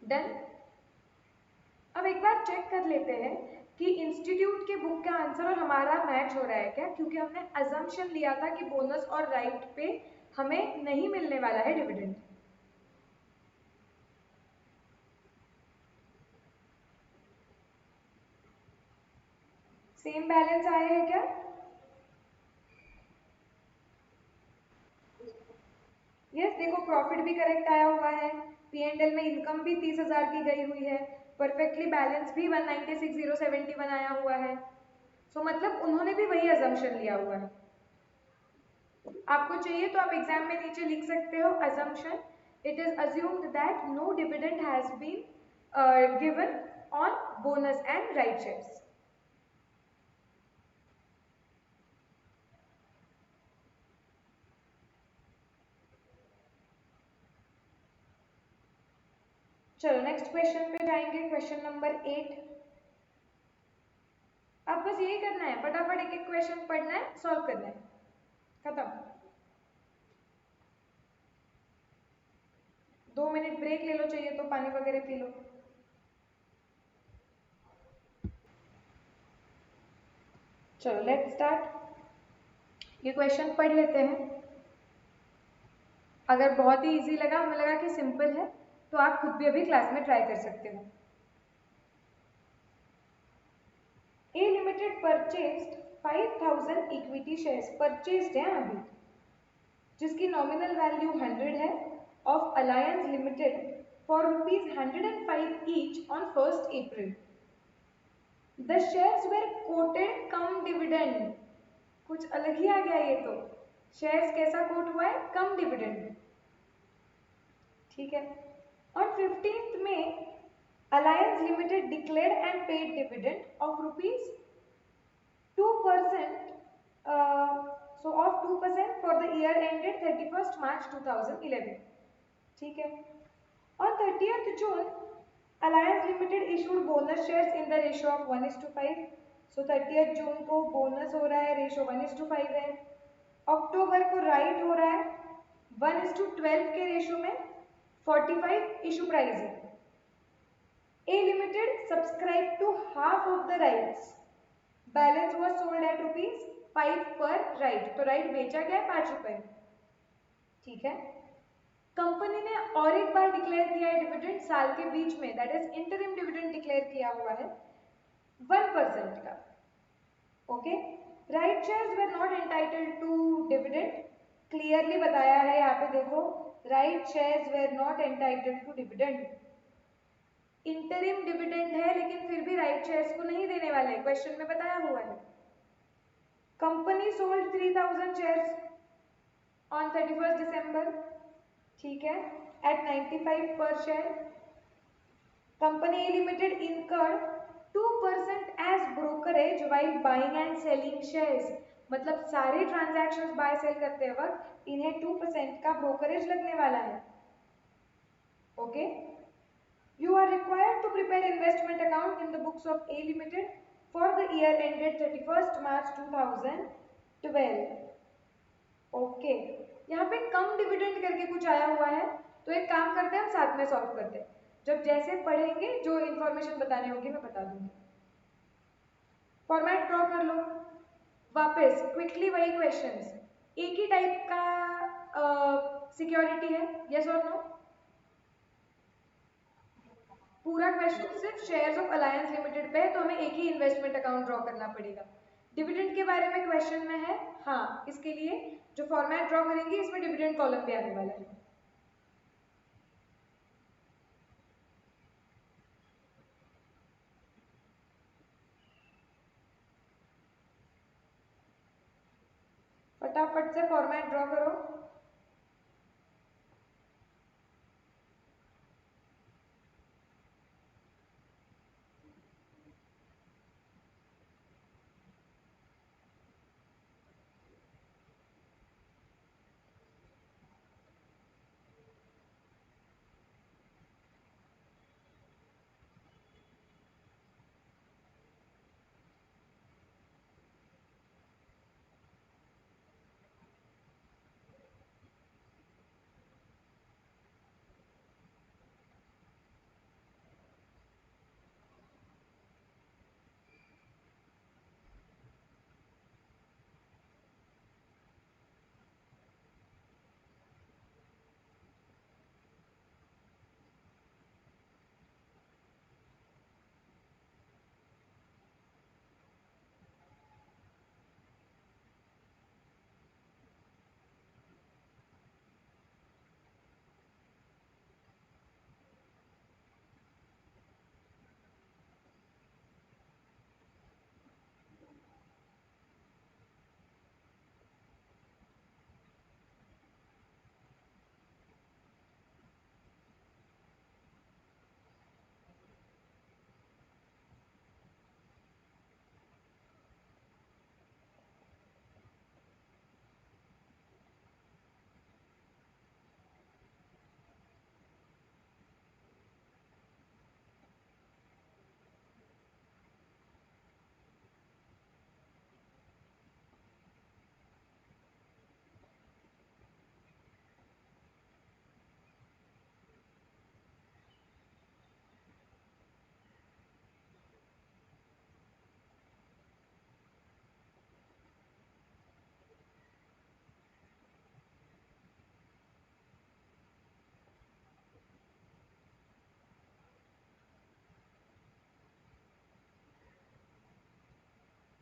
डन। अब एक बार चेक कर लेते हैं कि इंस्टीट्यूट के बुक का आंसर और हमारा मैच हो रहा है क्या, क्योंकि हमने अजम्पशन लिया था कि बोनस और राइट पे हमें नहीं मिलने वाला है डिविडेंड। सेम बैलेंस आया है क्या? यस, देखो प्रॉफिट भी करेक्ट आया हुआ है, P&L में इनकम भी 30,000 की गई हुई है, परफेक्टली बैलेंस भी 196,071 आया हुआ है। सो मतलब उन्होंने भी वही अजम्पशन लिया हुआ है। आपको चाहिए तो आप एग्जाम में नीचे लिख सकते हो assumption, it is assumed that no dividend has been given on bonus and right shares. चलो नेक्स्ट क्वेश्चन पे जाएंगे, क्वेश्चन नंबर 8। अब बस यही करना है, फटाफट एक एक क्वेश्चन पढ़ना है, सॉल्व करना है, खत्म। 2 मिनट ब्रेक ले लो, चाहिए तो पानी वगैरह पी लो। चलो लेट्स स्टार्ट। ये क्वेश्चन पढ़ लेते हैं, अगर बहुत ही इजी लगा, हमें लगा कि सिंपल है, तो आप खुद भी अभी क्लास में ट्राई कर सकते हो। A limited purchased 5,000 equity shares, purchased है अभी, जिसकी नॉमिनल वैल्यू 100 है, of alliance limited for ₹105 each on 1 April. The shares were quoted cum dividend, कुछ अलग ही आ गया ये तो, शेयर्स कैसा कोट हुआ है, कम डिविडेंड, ठीक है। ऑन 15th में Alliance Limited declared and paid dividend of rupees 2%, so of 2% for the year ended 31st March 2011, ठीक है। On 30th June, Alliance Limited issued bonus shares in the ratio of 1:5, so 30th June को bonus हो रहा है, ratio 1:5 है। अक्टूबर को right हो रहा है 1:12 के रेशो में, 45 इशू प्राइस है। A Limited subscribed to half of the rights. Balance was sold at ₹5 per right. तो राइट बेचा गया 5 रुपए, ठीक है। कंपनी ने और एक बार डिक्लेयर किया है डिविडेंड साल के बीच में, that is interim dividend declare किया हुआ है, 1% का। Okay, right shares were not entitled to dividend, clearly बताया है यहाँ पे देखो, right shares were not entitled to dividend. Interim dividend है लेकिन फिर भी राइट शेयर्स को नहीं देने वाले, क्वेश्चन में बताया हुआ है। Company sold 3000 shares on 31st December, ठीक है, at 95 per share. Company limited incurred 2% as brokerage while buying and selling shares, मतलब सारे ट्रांजैक्शंस बाय सेल करते वक्त इन्हें 2% का ब्रोकरेज लगने वाला है। Okay, you are required to prepare investment account in the books of A Limited for the year ended 31st March 2012। Okay, यहाँ पे कम डिविडेंड करके कुछ आया हुआ है, तो एक काम करते हैं हम साथ में सॉल्व करते हैं, जब जैसे पढ़ेंगे जो इंफॉर्मेशन बताने होगी मैं बता दूंगी। फॉर्मेट ड्रॉ कर लो, वापस क्विकली वही क्वेश्चंस, एक ही टाइप का सिक्योरिटी है, यस और नो? पूरा क्वेश्चन सिर्फ शेयर्स ऑफ अलायंस लिमिटेड पे है, तो हमें एक ही इन्वेस्टमेंट अकाउंट ड्रॉ करना पड़ेगा। डिविडेंड के बारे में क्वेश्चन में है, हाँ, इसके लिए जो फॉर्मेट ड्रॉ करेंगे इसमें डिविडेंड कॉलम भी आने वाला है। फटाफट से फॉर्मेट ड्रॉ करो।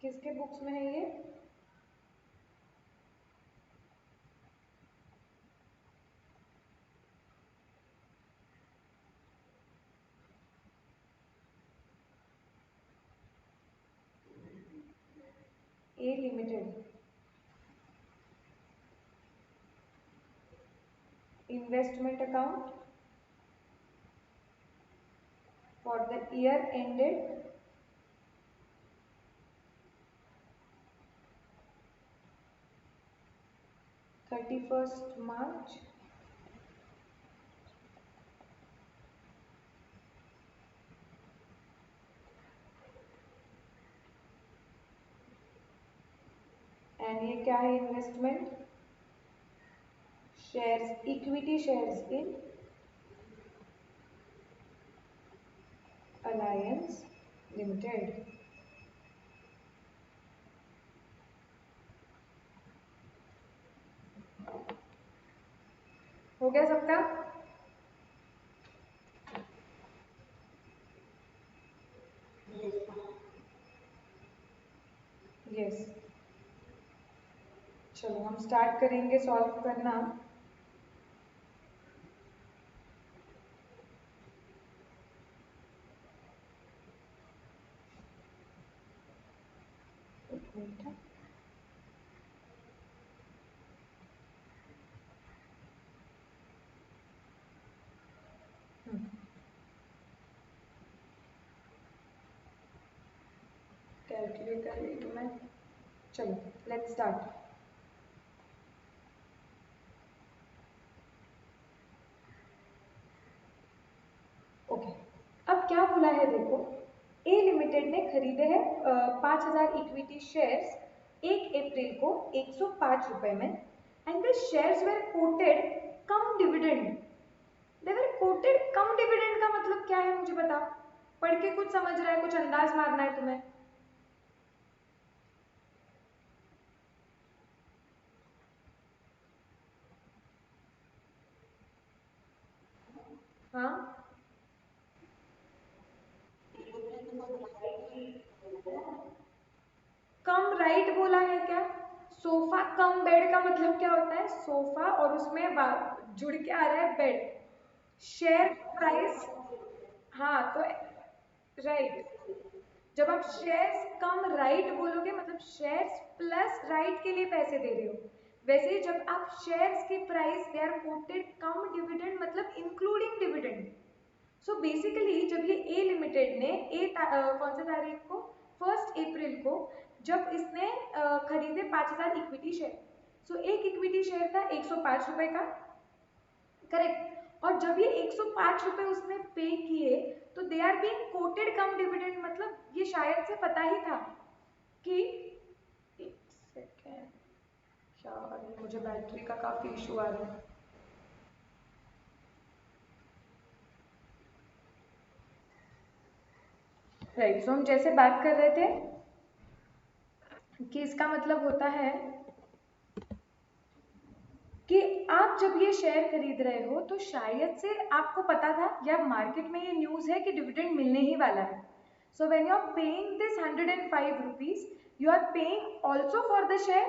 किसके बुक्स में है ये? A limited investment account for the year ended 31st March and ये क्या है? Investment shares, equity shares in alliance limited. हो गया सबका? Yes, ma'am. हम स्टार्ट करेंगे सॉल्व करना। एक मिनट है। कैलकुलेट कर रही हूँ मैं। चलो लेट्स स्टार्ट। ओके, अब क्या बोला है देखो, ए लिमिटेड ने खरीदे हैं 5,000 इक्विटी शेयर्स 1 अप्रैल को 105 रुपए में, and the shares were quoted cum dividend. They were quoted cum dividend का मतलब क्या है मुझे बताओ, पढ़ के कुछ समझ रहा है, कुछ अंदाज मारना है तुम्हें? हाँ, कम राइट बोला है क्या? सोफा कम बेड का मतलब क्या होता है? सोफा और उसमें जुड़ के आ रहा है बेड। शेयर प्राइस, हाँ तो राइट, जब आप शेयर्स कम राइट बोलोगे मतलब शेयर्स प्लस राइट के लिए पैसे दे रहे हो। वैसे ही जब आप शेयर्स की price they are quoted cum dividend मतलब इंक्लूडिंग डिविडेंड। सो बेसिकली जब ये ए लिमिटेड ने कौन सी तारीख को, 1 अप्रैल को, जब इसने खरीदे 5,000 इक्विटी शेयर, सो एक इक्विटी शेयर था 105 रुपए का, करेक्ट। और जब ये 105 रुपए उसने पे किए तो they are being quoted cum dividend, मतलब ये शायद से पता ही था कि, एक सेकेंड, यार मुझे बैटरी का काफी इशू आ रहा है। राइट, सो हम जैसे बात कर रहे थे कि इसका मतलब होता है कि आप जब ये शेयर खरीद रहे हो तो शायद से आपको पता था या मार्केट में ये न्यूज है कि डिविडेंड मिलने ही वाला है। So when you are paying this 105 rupees, you are paying also for the share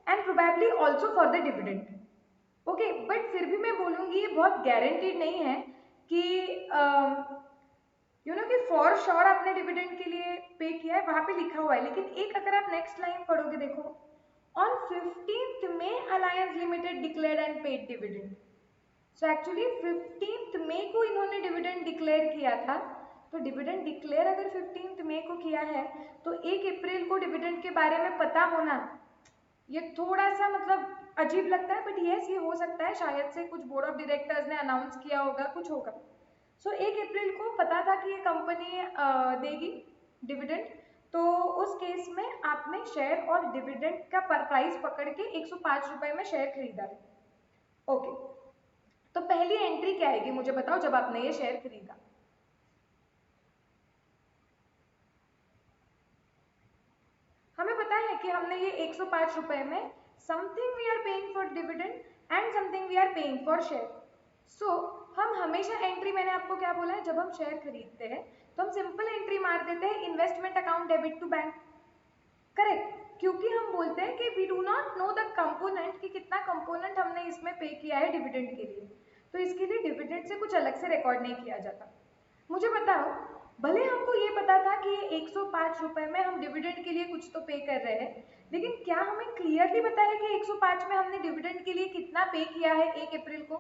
and probably also for the dividend. Okay, but फिर भी मैं बोलूंगी ये बहुत गारंटीड नहीं है कि यू नो कि फॉर श्योर आपने डिविडेंड के लिए पे किया है, वहां पे लिखा हुआ है। लेकिन एक अगर आप नेक्स्ट लाइन पढ़ोगे देखो, on 15th May alliance limited declared and paid dividend. So actually 15th May को इन्होंने डिविडेंड डिक्लेयर किया था। तो डिविडेंड डिक्लेयर अगर 15th May को किया है तो 1 अप्रैल को डिविडेंड के बारे में पता होना ये थोड़ा सा मतलब अजीब लगता है, बट यस ये हो सकता है, शायद से कुछ बोर्ड ऑफ डायरेक्टर्स ने अनाउंस किया होगा, कुछ होगा। सो 1 अप्रैल को पता था कि ये कंपनी देगी डिविडेंड, तो उस केस में आपने शेयर और डिविडेंड का प्राइस पकड़ के 105 रुपए में शेयर खरीदा है। ओके, तो पहली एंट्री क्या आएगी मुझे बताओ जब आपने ये शेयर खरीदा? हमें पता है कि हमने ये 105 रुपए में something we are paying for dividend and something we are paying for share. So हम हमेशा एंट्री, मैंने आपको क्या बोला है, जब हम शेयर खरीदते हैं तो हम सिंपल एंट्री मार देते हैं investment account debit to bank, correct. क्योंकि हम बोलते हैं कि we do not know the component कि कितना कंपोनेंट हमने इसमें पे किया है डिविडेंड के लिए, तो इसके लिए डिविडेंड से कुछ अलग से रिकॉर्ड नहीं किया जाता। मुझे बताओ, भले हमको ये पता था कि ये 105 रुपए में हम डिविडेंड के लिए कुछ तो पे कर रहे हैं, लेकिन क्या हमें क्लियरली पता है कि 105 में हमने डिविडेंड के लिए कितना पे किया है 1 अप्रैल को?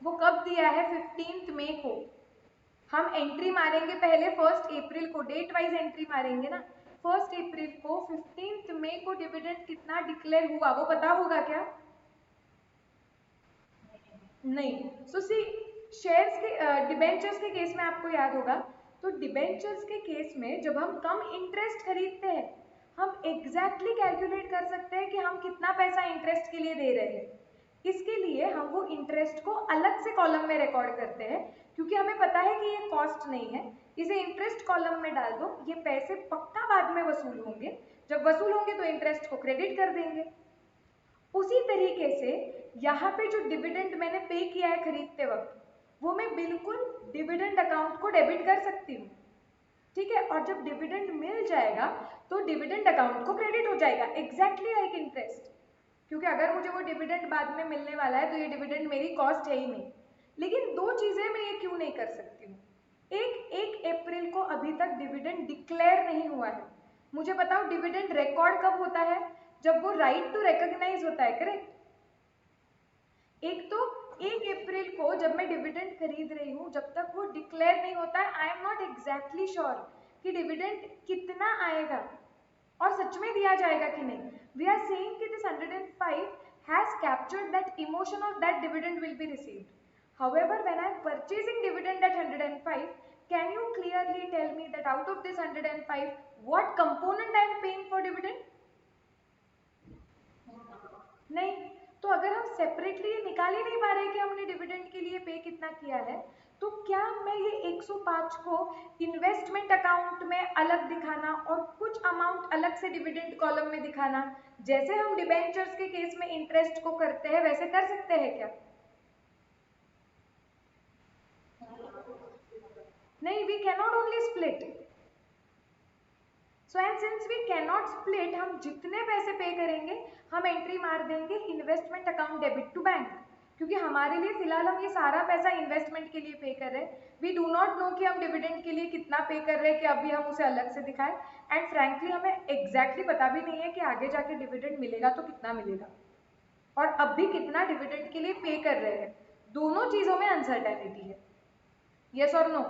वो कब दिया है? 15th May को। हम एंट्री मारेंगे पहले 1 अप्रैल को, डेट वाइज एंट्री मारेंगे ना। 1 अप्रैल को 15th May को डिविडेंड कितना डिक्लेयर हुआ वो पता होगा क्या? नहीं। सो सी, शेयर्स के डिबेंचर्स के केस में आपको याद होगा, तो डिबेंचर्स के केस में जब हम कम इंटरेस्ट खरीदते हैं हम एग्जैक्टली कैलकुलेट कर सकते हैं कि हम कितना पैसा इंटरेस्ट के लिए दे रहे हैं। इसके लिए हम वो इंटरेस्ट को अलग से कॉलम में रिकॉर्ड करते हैं, क्योंकि हमें पता है कि ये कॉस्ट नहीं है, इसे इंटरेस्ट कॉलम में डाल दो, ये पैसे पक्का बाद में वसूल होंगे, जब वसूल होंगे तो इंटरेस्ट को क्रेडिट कर देंगे। उसी तरीके से यहाँ पे जो डिविडेंड मैंने पे किया है खरीदते वक्त, वो मैं बिल्कुल डिविडेंड अकाउंट को डेबिट कर सकती हूँ। ठीक है, और जब डिविडेंड मिल जाएगा तो डिविडेंड अकाउंट को क्रेडिट हो जाएगा, एग्जैक्टली लाइक इंटरेस्ट। क्योंकि अगर मुझे वो डिविडेंड बाद में मिलने वाला है तो ये डिविडेंड मेरी कॉस्ट है ही नहीं। लेकिन दो चीजें मैं ये क्यों नहीं कर सकती हूँ? एक अप्रैल को अभी तक डिविडेंड डिक्लेयर नहीं हुआ है। मुझे बताओ डिविडेंड रिकॉर्ड कब होता है? जब वो राइट टू रिकॉग्नाइज होता है, करेक्ट? एक तो 1 अप्रैल को जब मैं डिविडेंड खरीद रही हूँ, जब तक वो डिक्लेयर नहीं होता है, I am not exactly sure कि डिविडेंड कितना आएगा और सच में दिया जाएगा कि नहीं। वी आर सेइंग कि this 105 has captured that emotion of that dividend will be received. However, when I am purchasing dividend at 105, can you clearly tell me that out of this 105, what component I am paying for dividend? नहीं। तो अगर हम separately ये निकाल ही नहीं पा रहे कि हमने डिविडेंड के लिए पे कितना किया है, तो क्या मैं ये 105 को इन्वेस्टमेंट अकाउंट में अलग दिखाना और कुछ अमाउंट अलग से डिविडेंड कॉलम में दिखाना, जैसे हम डिबेंचर्स के केस में इंटरेस्ट को करते हैं, वैसे कर सकते हैं क्या? नहीं, we cannot only split. So and since we cannot split, हम जितने पैसे पे करेंगे हम एंट्री मार देंगे investment account debit to bank, क्योंकि हमारे लिए फिलहाल हम ये सारा पैसा इन्वेस्टमेंट के लिए पे कर रहे हैं। वी डू नॉट नो कि हम डिविडेंड के लिए कितना पे कर रहे हैं कि अभी हम उसे अलग से दिखाएं, एंड फ्रैंकली हमें एग्जैक्टली पता भी नहीं है कि आगे जाके डिविडेंड मिलेगा तो कितना मिलेगा, और अब भी कितना डिविडेंड के लिए पे कर रहे हैं। दोनों चीजों में अनसर्टेनिटी है। यस और नो?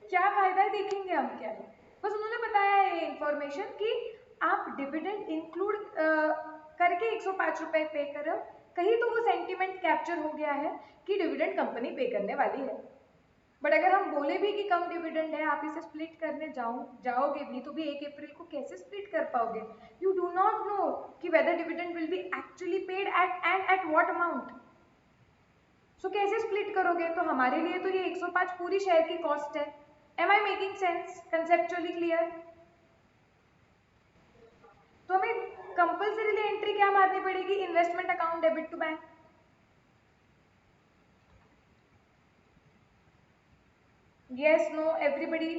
क्या फायदा है, देखेंगे हम क्या है। बस उन्होंने बताया है ये इन्फॉर्मेशन कि आप डिविडेंड इंक्लूड करके 105 रुपए पे कर रहे हो, कहीं तो वो सेंटीमेंट कैप्चर हो गया है कि डिविडेंड कंपनी पे करने वाली है। बट अगर हम बोले भी कि कम डिविडेंड है, आप इसे स्प्लिट करने जाओगे भी तो भी 1 अप्रैल को कैसे स्प्लिट कर पाओगे? यू डू नॉट नो कि whether dividend will be actually paid at and at what amount. So कैसे स्प्लिट करोगे? तो हमारे लिए तो ये 105 पूरी शेयर की कॉस्ट है। Am I making sense? Conceptually clear? तो हमें कंपल्सरीली एंट्री क्या मारनी पड़ेगी? Investment account debit to bank. Yes, no, everybody?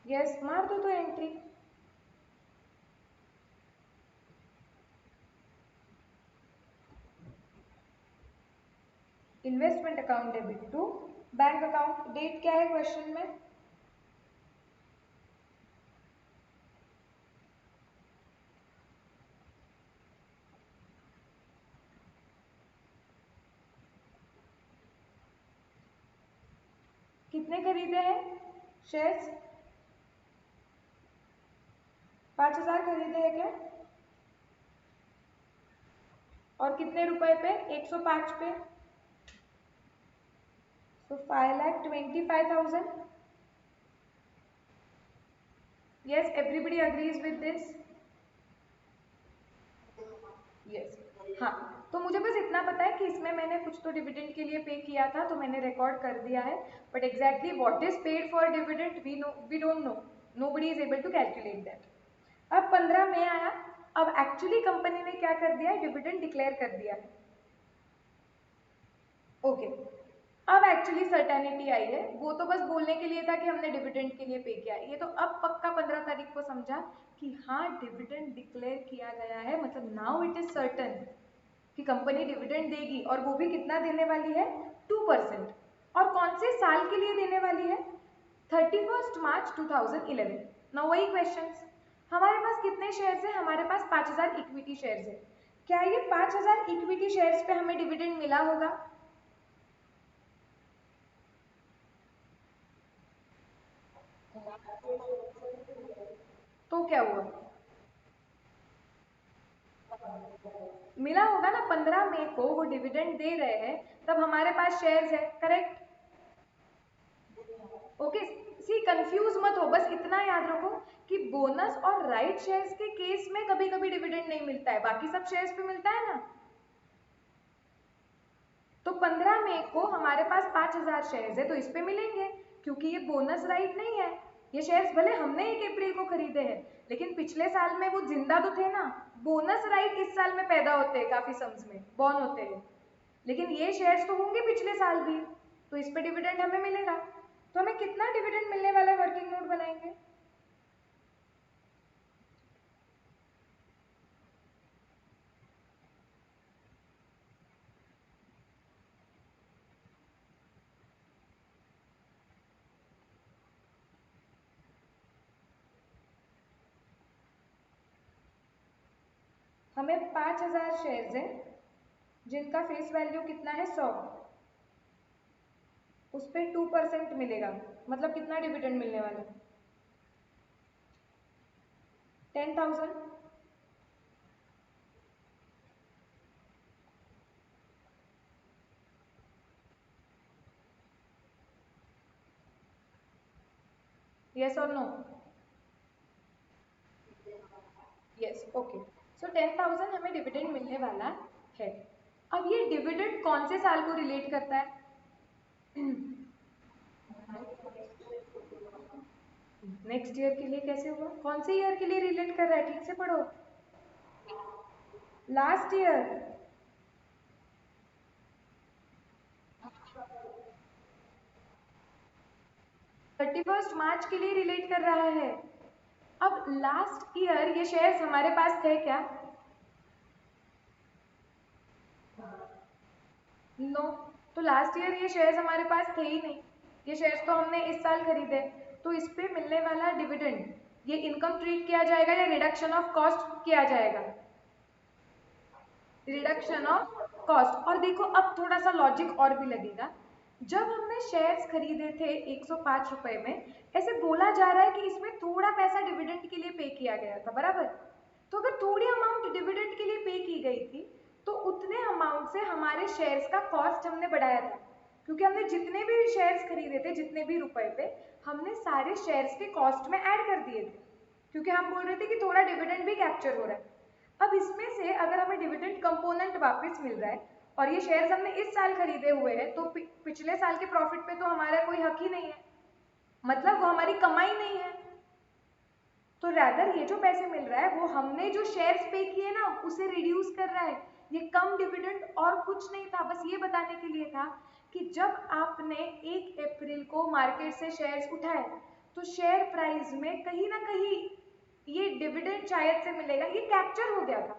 Yes, मार दो तो entry. Investment account debit to bank account. Date क्या है क्वेश्चन में? कितने खरीदे हैं शेयर्स? 5000 खरीदे हैं क्या? और कितने रुपए पे? 105 पे। So 5,25,000. Yes, everybody agrees with this? Yes. हाँ, तो मुझे बस इतना पता है कि इसमें मैंने कुछ तो डिविडेंड के लिए पे किया था, तो मैंने रिकॉर्ड कर दिया है, but exactly what is paid for dividend we don't know, nobody is able to calculate that. अब 15 मई आया, अब एक्चुअली कंपनी ने क्या कर दिया है? डिविडेंड डिक्लेयर कर दिया है। ओके, अब एक्चुअली सर्टेनिटी आई है, वो तो बस बोलने के लिए था कि हमने डिविडेंड के लिए पे किया है, ये तो अब पक्का 15 तारीख को समझा कि हाँ डिविडेंड डिक्लेयर किया गया है, मतलब नाउ इट इज सर्टन कि कंपनी डिविडेंड देगी, और वो भी कितना देने वाली है? 2%। और कौन से साल के लिए देने वाली है? 31 मार्च 2011। नाउ वही क्वेश्चंस, हमारे पास कितने शेयर्स हैं? हमारे पास 5000 इक्विटी शेयर्स है। क्या ये 5000 इक्विटी शेयर्स पे हमें डिविडेंड मिला होगा? तो क्या हुआ? मिला होगा ना, 15 मई को वो डिविडेंड दे रहे हैं, तब हमारे पास शेयर्स है, करेक्ट? ओके, सी कंफ्यूज मत हो, बस इतना याद रखो कि बोनस और राइट शेयर्स के केस में कभी कभी डिविडेंड नहीं मिलता है, बाकी सब शेयर्स पे मिलता है ना। तो 15 मई को हमारे पास 5000 शेयर्स है, तो इस पे मिलेंगे, क्योंकि ये बोनस राइट नहीं है, ये शेयर्स भले हमने 1 अप्रैल को खरीदे हैं, लेकिन पिछले साल में वो जिंदा तो थे ना। बोनस राइट इस साल में पैदा होते हैं, काफी सम्स में बॉर्न होते हैं, लेकिन ये शेयर्स तो होंगे पिछले साल भी, तो इस पे डिविडेंड हमें मिलेगा। तो हमें कितना डिविडेंड मिलने वाला है वर्किंग नोट बनाएंगे। हमें 5000 शेयर्स है जिनका फेस वैल्यू कितना है 100, उस पर 2% मिलेगा, मतलब कितना डिविडेंड मिलने वाला है 10,000। यस और नो? Yes, okay. सो 10,000 हमें डिविडेंड मिलने वाला है। अब ये डिविडेंड कौन से साल को रिलेट करता है? नेक्स्ट ईयर के लिए कैसे हुआ? कौन से ईयर के लिए रिलेट कर रहा है? ठीक से पढ़ो। Last year. 31 मार्च के लिए रिलेट कर रहा है। अब लास्ट ईयर ये शेयर्स हमारे पास थे क्या? नो। तो लास्ट ईयर ये शेयर्स हमारे पास थे ही नहीं, ये शेयर्स तो हमने इस साल खरीदे। तो इस पे मिलने वाला डिविडेंड ये इनकम ट्रीट किया जाएगा या रिडक्शन ऑफ कॉस्ट किया जाएगा? Reduction of cost. और देखो अब थोड़ा सा लॉजिक और भी लगेगा। जब हमने शेयर्स खरीदे थे 105 रुपए में, ऐसे बोला जा रहा है कि इसमें थोड़ा पैसा डिविडेंड के लिए पे किया गया था, बराबर? तो अगर थोड़ी अमाउंट डिविडेंड के लिए पे की गई थी, तो उतने अमाउंट से हमारे शेयर्स का कॉस्ट हमने बढ़ाया था, क्योंकि हमने जितने भी शेयर्स खरीदे थे, जितने भी रुपए पे, हमने सारे शेयर्स के कॉस्ट में ऐड कर दिए थे, क्योंकि हम बोल रहे थे कि थोड़ा डिविडेंड भी कैप्चर हो रहा है। अब इसमें से अगर हमें डिविडेंड कंपोनेंट वापस मिल रहा है और ये शेयर्स हमने इस साल खरीदे हुए हैं, तो पिछले साल के प्रॉफिट पे तो हमारा कोई हक ही नहीं है, मतलब वो हमारी कमाई नहीं है। तो रैदर ये जो पैसे मिल रहा है वो हमने जो शेयर्स पे किए ना उसे रिड्यूस कर रहा है। ये कम डिविडेंड और कुछ नहीं था, बस ये बताने के लिए था कि जब आपने 1 अप्रैल को मार्केट से शेयर्स उठाए, तो शेयर प्राइस में कहीं ना कहीं ये डिविडेंड शायद से मिलेगा, ये कैप्चर हो गया था।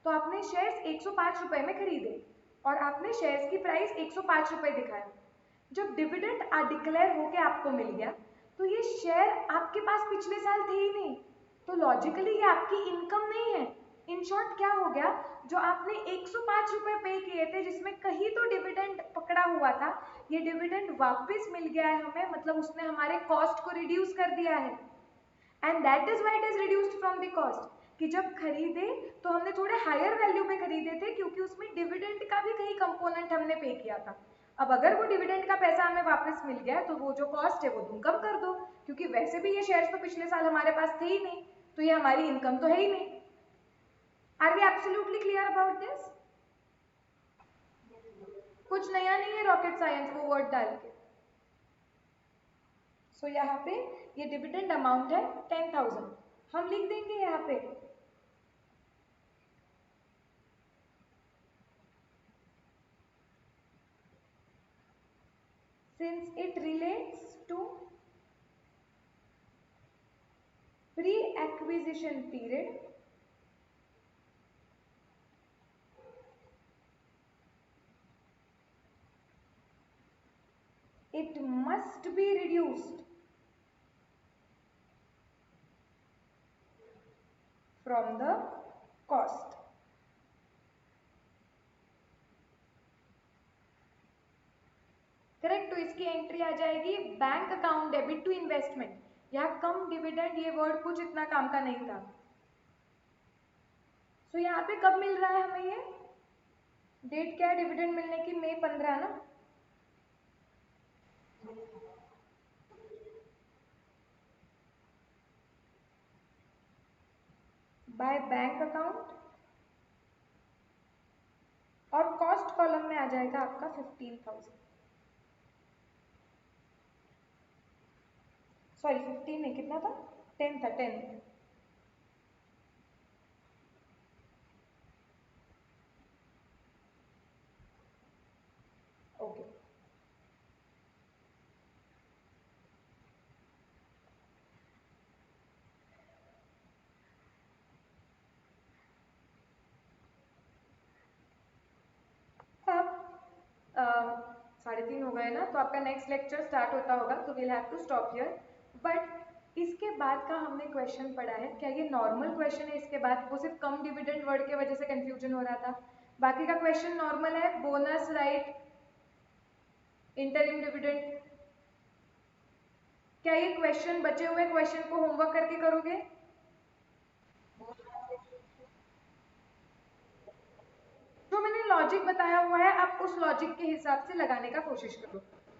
तो आपने शेयर्स 105 रुपए में खरीदे और आपने शेयर्स की प्राइस 105 रुपए दिखाया। जब डिविडेंड डिक्लेयर होके आपको मिल गया, तो ये शेयर आपके पास पिछले साल थे ही नहीं, तो लॉजिकली ये आपकी इनकम नहीं है। इन शॉर्ट क्या हो गया, जो आपने 105 रुपए पे किए थे जिसमें कहीं तो डिविडेंड पकड़ा हुआ था, ये डिविडेंड वापस मिल गया है हमें, मतलब उसने हमारे कॉस्ट को रिड्यूस कर दिया है। And that is why it is reduced from the cost, कि जब खरीदे तो हमने थोड़े हायर वैल्यू पे खरीदे थे, क्योंकि उसमें डिविडेंड का भी कहीं कंपोनेंट हमने पे किया था। अब अगर वो डिविडेंड का पैसा हमें वापस मिल गया, तो वो जो कॉस्ट है वो तुम कम कर दो, क्योंकि वैसे भी ये शेयर्स तो पिछले साल हमारे पास थे ही नहीं, तो ये हमारी इनकम तो है ही नहीं। Are we absolutely clear about this? कुछ नया नहीं है रॉकेट साइंस वो वर्ड डाल के। सो यहाँ पे ये डिविडेंड अमाउंट है 10,000, हम लिख देंगे यहाँ पे since it relates to pre-acquisition period, it must be reduced from the cost. Correct. तो इसकी एंट्री आ जाएगी bank account debit to investment. यहाँ कम डिविडेंड ये वर्ड कुछ इतना काम का नहीं था। सो यहाँ पे कब मिल रहा है हमें ये डेट क्या है डिविडेंड मिलने की? मई 15 ना। बाय बैंक अकाउंट, और कॉस्ट कॉलम में आ जाएगा आपका 15,000। सॉरी 15 नहीं, कितना था, 10 था, 10। ओके अब 3:30 हो गए ना, तो आपका नेक्स्ट लेक्चर स्टार्ट होता होगा, तो we'll have to stop here. But इसके बाद का हमने क्वेश्चन पढ़ा है, क्या ये नॉर्मल क्वेश्चन है? इसके बाद वो सिर्फ कम डिविडेंड वर्ड के वजह से कंफ्यूजन हो रहा था। बाकी का क्वेश्चन नॉर्मल है, बोनस, राइट, इंटरिम डिविडेंड। क्या ये क्वेश्चन, बचे हुए क्वेश्चन को होमवर्क करके करोगे? जो मैंने लॉजिक बताया हुआ है, आप उस लॉजिक के हिसाब से लगाने का कोशिश करो।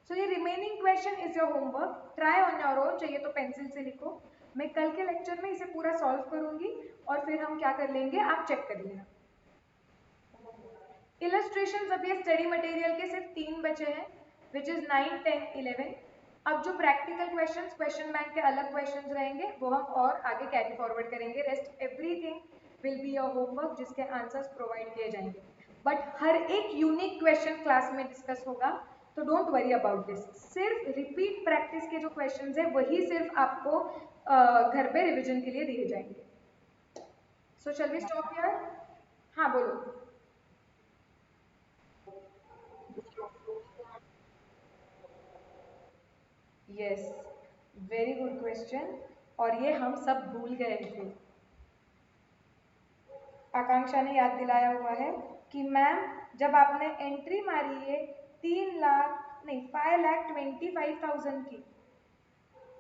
सो ये remaining question is your homework, try on your own, चाहिए तो पेंसिल से लिखो। मैं कल के लेक्चर में इसे पूरा सॉल्व करूंगी और फिर हम क्या कर लेंगे, आप चेक कर लेना। इलस्ट्रेशन अब ये स्टडी मटेरियल के सिर्फ 3 बचे हैं, विच इज 9, 10, 11। अब जो प्रैक्टिकल क्वेश्चंस, क्वेश्चन बैंक के अलग क्वेश्चंस रहेंगे, वो हम और आगे कैरी फॉरवर्ड करेंगे। Rest everything will be your homework, जिसके आंसर्स प्रोवाइड किए जाएंगे। बट हर एक यूनिक क्वेश्चन क्लास में डिस्कस होगा, तो डोंट वरी अबाउट दिस। सिर्फ रिपीट प्रैक्टिस के जो क्वेश्चंस है, वही सिर्फ आपको घर पे रिविजन के लिए दिए जाएंगे। सो शैल वी स्टॉप हियर? हाँ बोलो। यस, वेरी गुड क्वेश्चन, और ये हम सब भूल गए थे। आकांक्षा ने याद दिलाया हुआ है कि मैम, जब आपने एंट्री मारी है 3 लाख नहीं 5,25,000 की,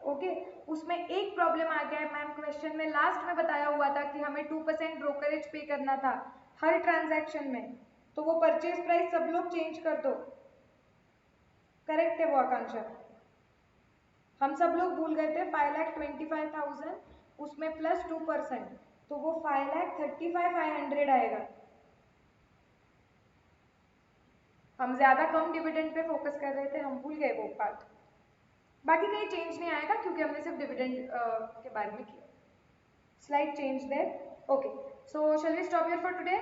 ओके, उसमें एक प्रॉब्लम आ गया है मैम। क्वेश्चन में लास्ट में बताया हुआ था कि हमें 2% ब्रोकरेज पे करना था हर ट्रांजैक्शन में, तो वो परचेज प्राइस सब लोग चेंज कर दो। करेक्ट है वो आकांक्षा? हम सब लोग भूल गए थे 5,25,000, उसमें प्लस 2%, तो वो 5,35,500 आएगा। हम ज्यादा कम डिविडेंड पे फोकस कर रहे थे, हम भूल गए वो पार्ट। बाकी कहीं चेंज नहीं आएगा क्योंकि हमने सिर्फ डिविडेंड के बारे में किया। Slide change there. Okay, so shall we stop here for today?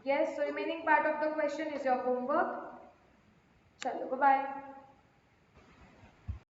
Yes, so remaining part of the question is your homework. Chalo, bye bye.